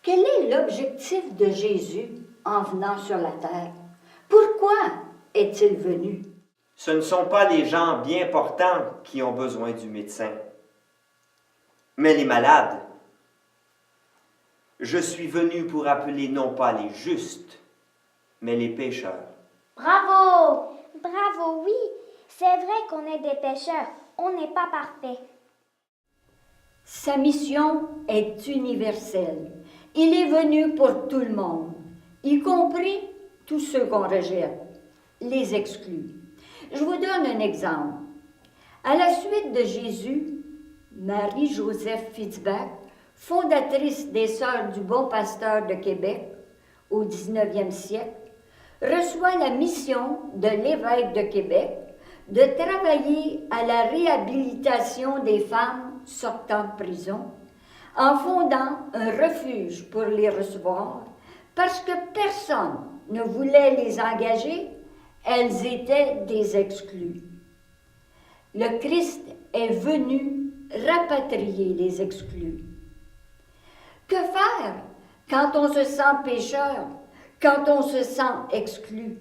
Quel est l'objectif de Jésus en venant sur la terre? Pourquoi est-il venu? Ce ne sont pas les gens bien portants qui ont besoin du médecin, mais les malades. Je suis venu pour appeler non pas les justes, mais les pécheurs. Bravo! Bravo, oui. C'est vrai qu'on est des pécheurs. On n'est pas parfaits. Sa mission est universelle. Il est venu pour tout le monde, y compris tous ceux qu'on rejette, les exclus. Je vous donne un exemple. À la suite de Jésus, Marie-Joseph Fitzbach, fondatrice des Sœurs du Bon Pasteur de Québec au 19e siècle, reçoit la mission de l'évêque de Québec de travailler à la réhabilitation des femmes sortant de prison en fondant un refuge pour les recevoir parce que personne ne voulait les engager, elles étaient des exclus. Le Christ est venu rapatrier les exclus. Que faire quand on se sent pécheur, quand on se sent exclu?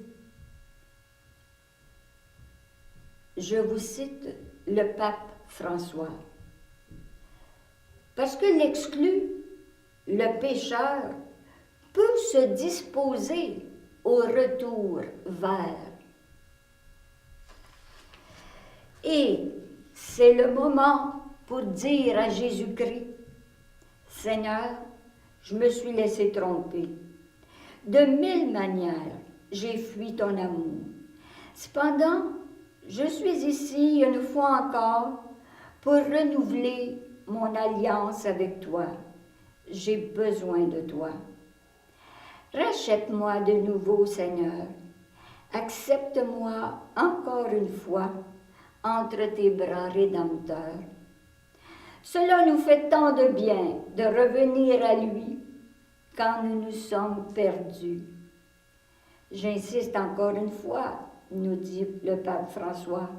Je vous cite le pape François. Parce que l'exclu, le pécheur, peut se disposer au retour vers. Et c'est le moment pour dire à Jésus-Christ, Seigneur, je me suis laissé tromper. De 1000 manières, j'ai fui ton amour. Cependant, je suis ici une fois encore pour renouveler mon alliance avec toi. J'ai besoin de toi. Rachète-moi de nouveau, Seigneur. Accepte-moi encore une fois entre tes bras rédempteurs. Cela nous fait tant de bien de revenir à lui quand nous nous sommes perdus. J'insiste encore une fois, nous dit le pape François.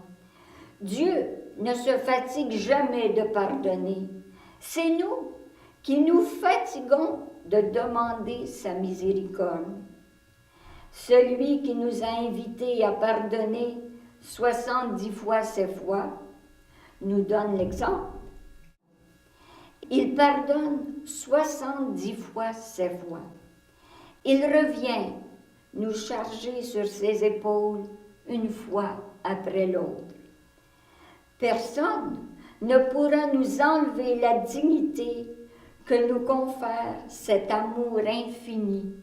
Dieu ne se fatigue jamais de pardonner. C'est nous qui nous fatiguons de demander sa miséricorde. Celui qui nous a invités à pardonner 70 fois 7 fois nous donne l'exemple. Il pardonne 70 fois 7 fois. Il revient nous charger sur ses épaules une fois après l'autre. Personne ne pourra nous enlever la dignité que nous confère cet amour infini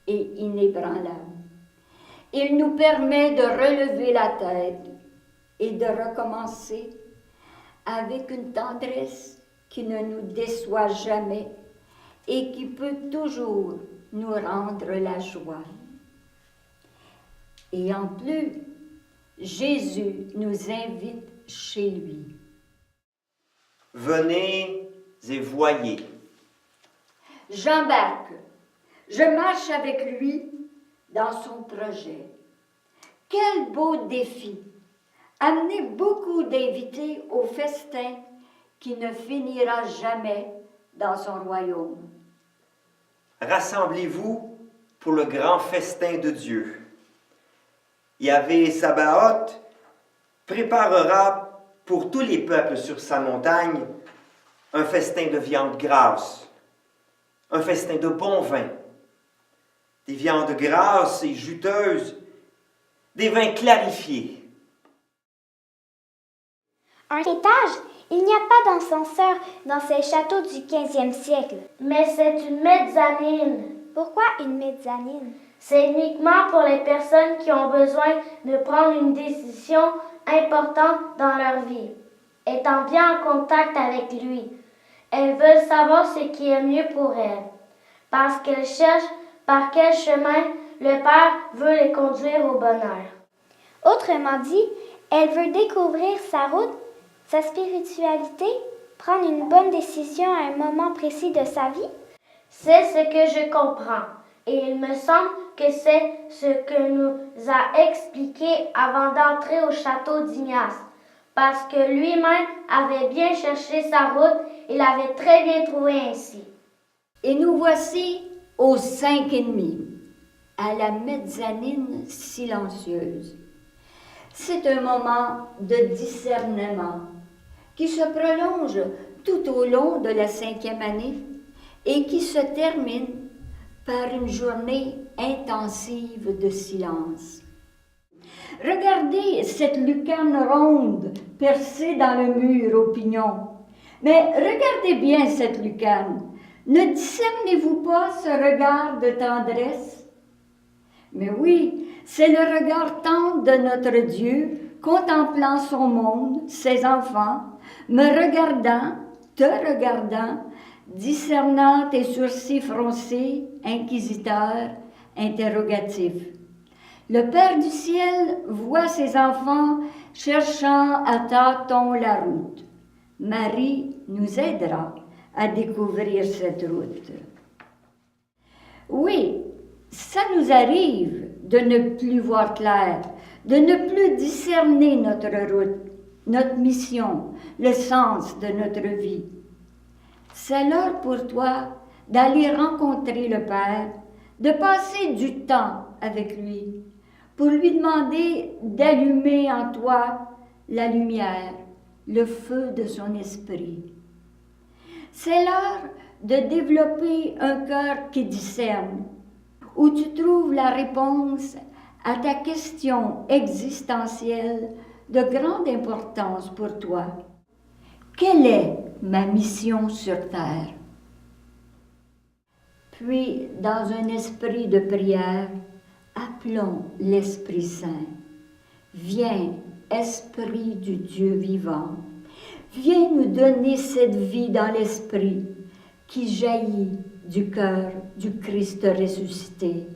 et inébranlable. Il nous permet de relever la tête et de recommencer avec une tendresse qui ne nous déçoit jamais et qui peut toujours nous rendre la joie. Et en plus, Jésus nous invite chez lui. Venez et voyez. J'embarque. Je marche avec lui dans son projet. Quel beau défi! Amener beaucoup d'invités au festin qui ne finira jamais dans son royaume. Rassemblez-vous pour le grand festin de Dieu. Yahvé Sabaoth préparera pour tous les peuples sur sa montagne un festin de viande grasse, un festin de bon vin, des viandes grasses et juteuses, des vins clarifiés. Un étage, il n'y a pas d'ascenseur dans ces châteaux du 15e siècle. Mais c'est une mezzanine. Pourquoi une mezzanine? C'est uniquement pour les personnes qui ont besoin de prendre une décision importante dans leur vie, étant bien en contact avec lui. Elles veulent savoir ce qui est mieux pour elles, parce qu'elles cherchent par quel chemin le Père veut les conduire au bonheur. Autrement dit, elle veut découvrir sa route, sa spiritualité, prendre une bonne décision à un moment précis de sa vie. C'est ce que je comprends, et il me semble que c'est ce que nous a expliqué avant d'entrer au château d'Ignace, parce que lui-même avait bien cherché sa route et l'avait très bien trouvée ainsi. Et nous voici aux 5,5, à la mezzanine silencieuse. C'est un moment de discernement qui se prolonge tout au long de la 5e année et qui se termine par une journée intensive de silence. Regardez cette lucarne ronde percée dans le mur au pignon. Mais regardez bien cette lucarne. Ne discernez-vous pas ce regard de tendresse? Mais oui, c'est le regard tendre de notre Dieu, contemplant son monde, ses enfants, me regardant, te regardant, discernant tes sourcils froncés, inquisiteur, interrogatif. Le Père du ciel voit ses enfants cherchant à tâtons la route. Marie nous aidera à découvrir cette route. Oui, ça nous arrive de ne plus voir clair, de ne plus discerner notre route, notre mission, le sens de notre vie. C'est l'heure pour toi d'aller rencontrer le Père, de passer du temps avec lui, pour lui demander d'allumer en toi la lumière, le feu de son esprit. C'est l'heure de développer un cœur qui discerne, où tu trouves la réponse à ta question existentielle de grande importance pour toi. Quelle est ma mission sur terre? Puis, dans un esprit de prière, appelons l'Esprit Saint. Viens, Esprit du Dieu vivant, viens nous donner cette vie dans l'Esprit qui jaillit du cœur du Christ ressuscité.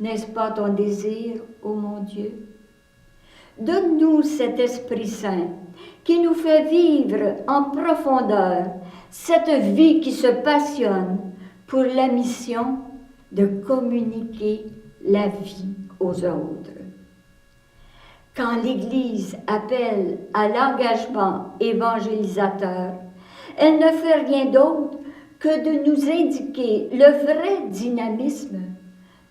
N'est-ce pas ton désir, ô mon Dieu? Donne-nous cet Esprit Saint qui nous fait vivre en profondeur cette vie qui se passionne pour la mission de communiquer la vie aux autres. Quand l'Église appelle à l'engagement évangélisateur, elle ne fait rien d'autre que de nous indiquer le vrai dynamisme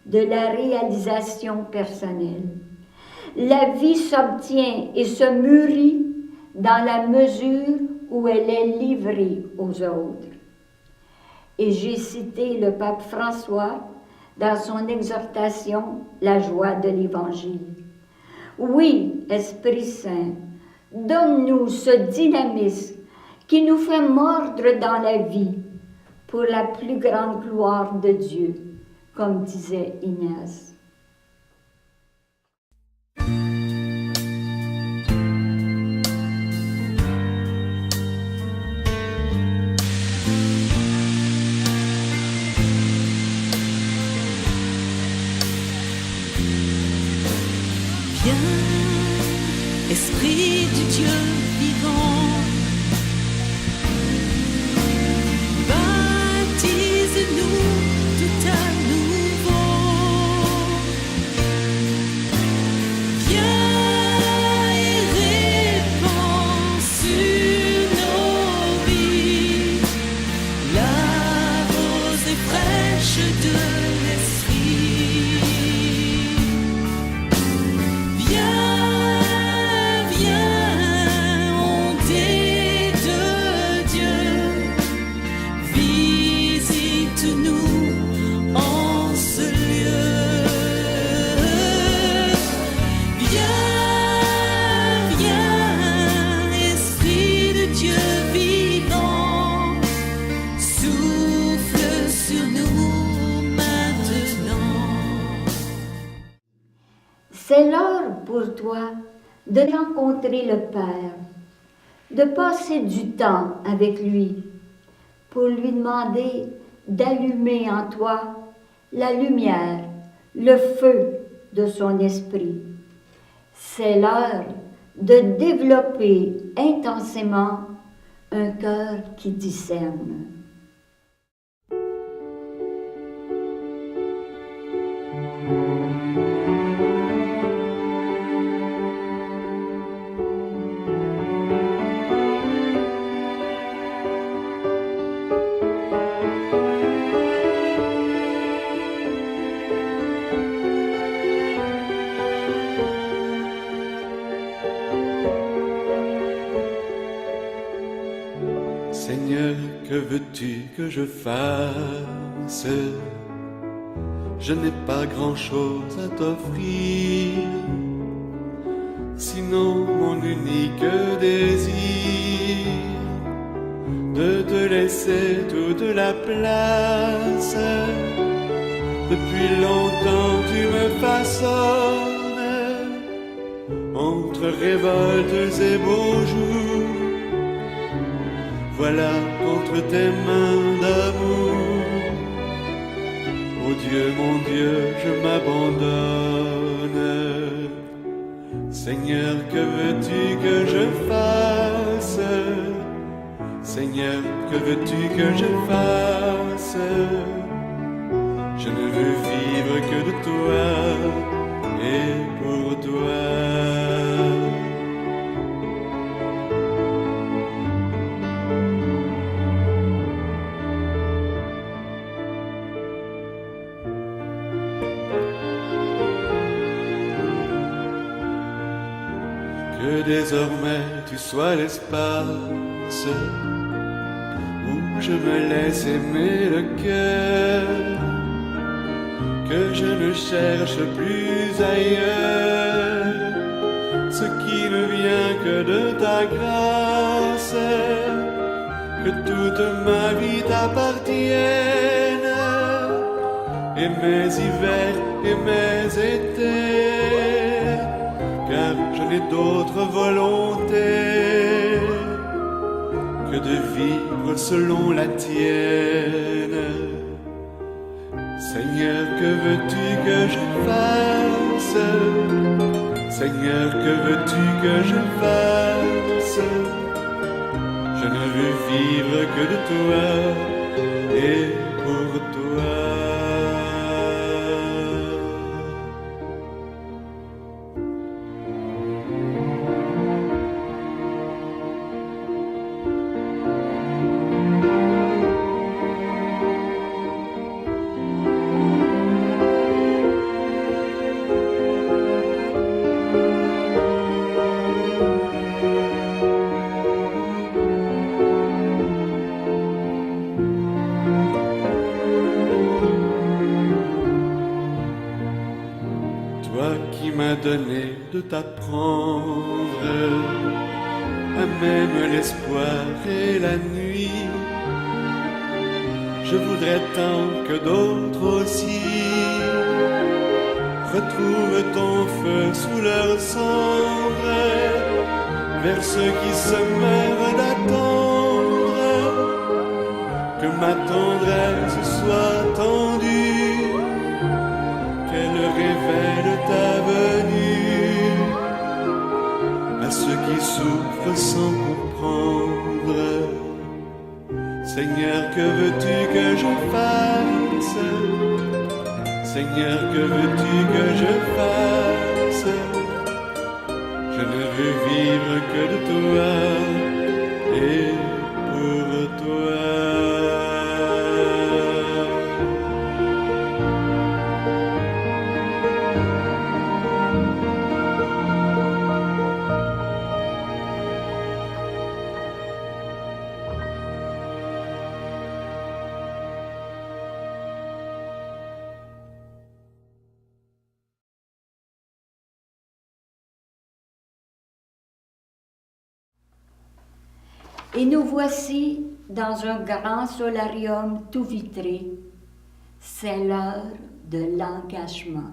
de la réalisation personnelle. La vie s'obtient et se mûrit dans la mesure où elle est livrée aux autres. Et j'ai cité le pape François dans son exhortation « La joie de l'Évangile ». Oui, Esprit Saint, donne-nous ce dynamisme qui nous fait mordre dans la vie pour la plus grande gloire de Dieu, comme disait Ignace. Esprit du Dieu vivant, baptise-nous tout à nouveau. Viens et répands sur nos vies la rosée fraîche de l'Esprit. Viens, on C'est l'heure pour toi de rencontrer le Père, de passer du temps avec lui, pour lui demander d'allumer en toi la lumière, le feu de son esprit. C'est l'heure de développer intensément un cœur qui discerne. Seigneur, que veux-tu que je fasse? Je n'ai pas grand-chose à t'offrir, sinon mon unique désir de te laisser toute la place. Depuis longtemps tu me façonnes entre révoltes et beaux jours. Voilà contre tes mains d'amour, ô Dieu, mon Dieu, je m'abandonne. Seigneur, que veux-tu que je fasse? Seigneur, que veux-tu que je fasse? Je ne veux vivre que de toi et pour toi. Que désormais tu sois l'espace où je me laisse aimer le cœur, que je ne cherche plus ailleurs ce qui ne vient que de ta grâce, que toute ma vie t'appartienne, et mes hivers et mes étés, car je n'ai d'autre volonté que de vivre selon la tienne. Seigneur, que veux-tu que je fasse? Seigneur, que veux-tu que je fasse? Je ne veux vivre que de toi et pour toi. Toi qui m'as donné de t'apprendre à même l'espoir et la nuit, je voudrais tant que d'autres aussi retrouvent ton feu sous leur cendre, vers ceux qui se meurent d'attendre, que ma tendresse soit tendue, qu'elle révèle ta venue à ceux qui souffrent sans comprendre. Seigneur, que veux-tu que je fasse? Seigneur, que veux-tu que je fasse? Je ne veux vivre que de toi et pour toi. Et nous voici dans un grand solarium tout vitré. C'est l'heure de l'engagement.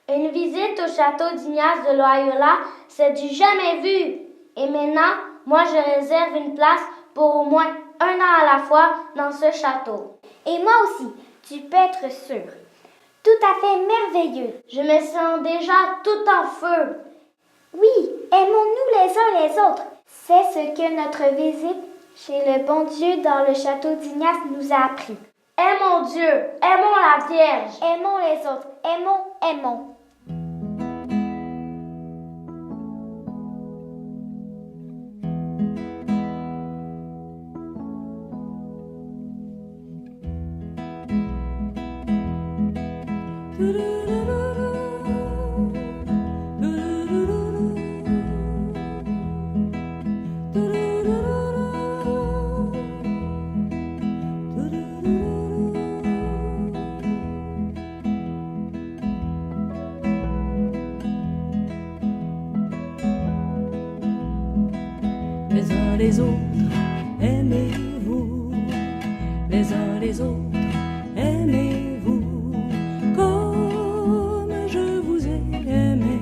Une visite au château d'Ignace de Loyola, c'est du jamais vu. Et maintenant, moi je réserve une place pour au moins 1 an à la fois dans ce château. Et moi aussi, tu peux être sûr. Tout à fait merveilleux. Je me sens déjà tout en feu. Oui, aimons-nous les uns les autres. C'est ce que notre visite chez le bon Dieu dans le château d'Ignace nous a appris. Aimons Dieu, aimons la Vierge. Aimons les autres, aimons. Les uns les autres, aimez-vous. Les uns les autres, aimez-vous. Comme je vous ai aimé,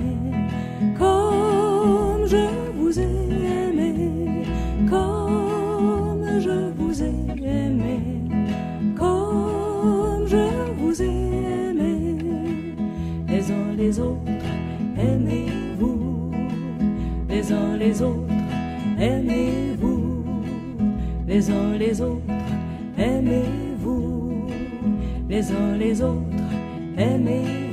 comme je vous ai aimé, comme je vous ai aimé, comme je vous ai aimé. Les uns les autres, aimez-vous. Les uns les autres, aimez-vous, les uns les autres, aimez-vous, les uns les autres, aimez-vous.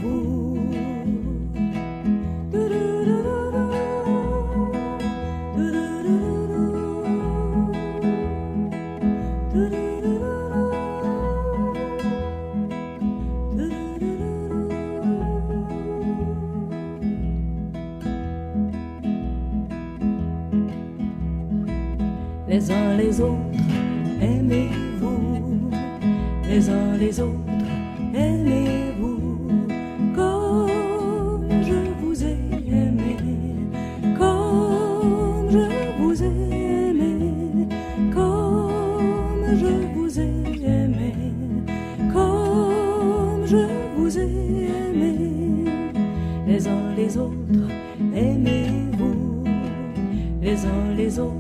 Les uns les autres, aimez-vous. Les uns les autres, aimez-vous. Comme je vous ai aimé, comme je vous ai aimé, comme je vous ai aimé, comme je vous ai aimé. Les uns les autres, aimez-vous. Les uns les autres,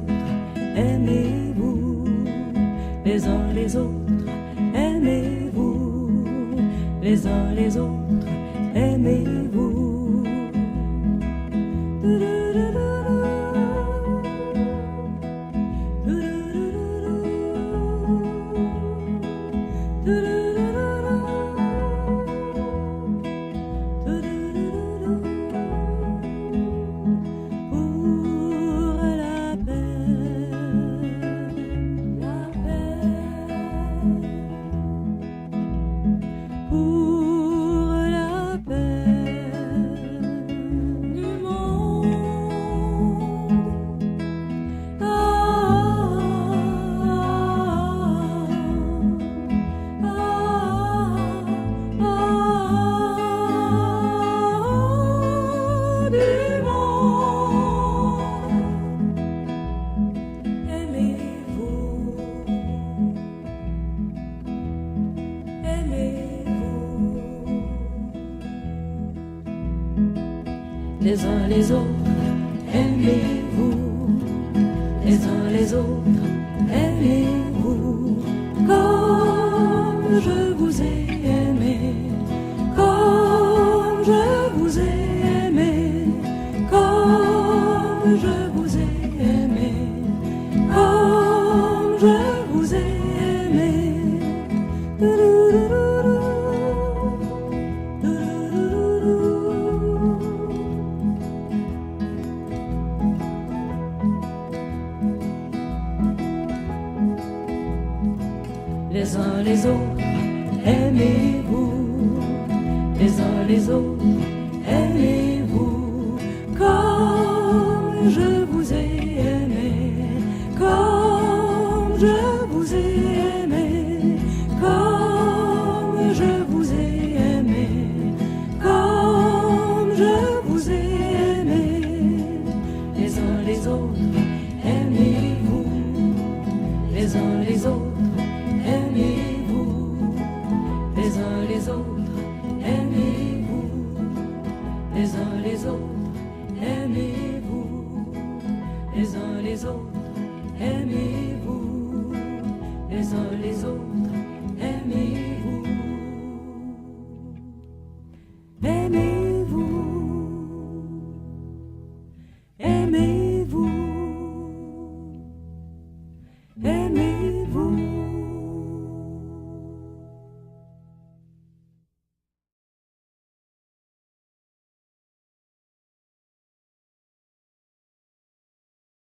aimez-vous, les uns les autres, aimez-vous, les uns les autres, aimez-vous. Les uns les autres, aimez-vous. Les uns les autres, aimez-vous. Comme je vous ai aimé, comme je vous ai aimé, comme je vous ai aimé, comme je vous ai aimé. Les uns les autres, aimez-vous. Les uns les autres, aimez-vous. Comme je vous ai aimé, comme je vous ai aimé, comme je vous ai aimé, comme je vous ai aimé. Les uns les autres, aimez-vous. Les uns les autres, aimez-vous, les uns les autres, aimez-vous, les uns les autres, aimez-vous, les uns les autres, aimez-vous.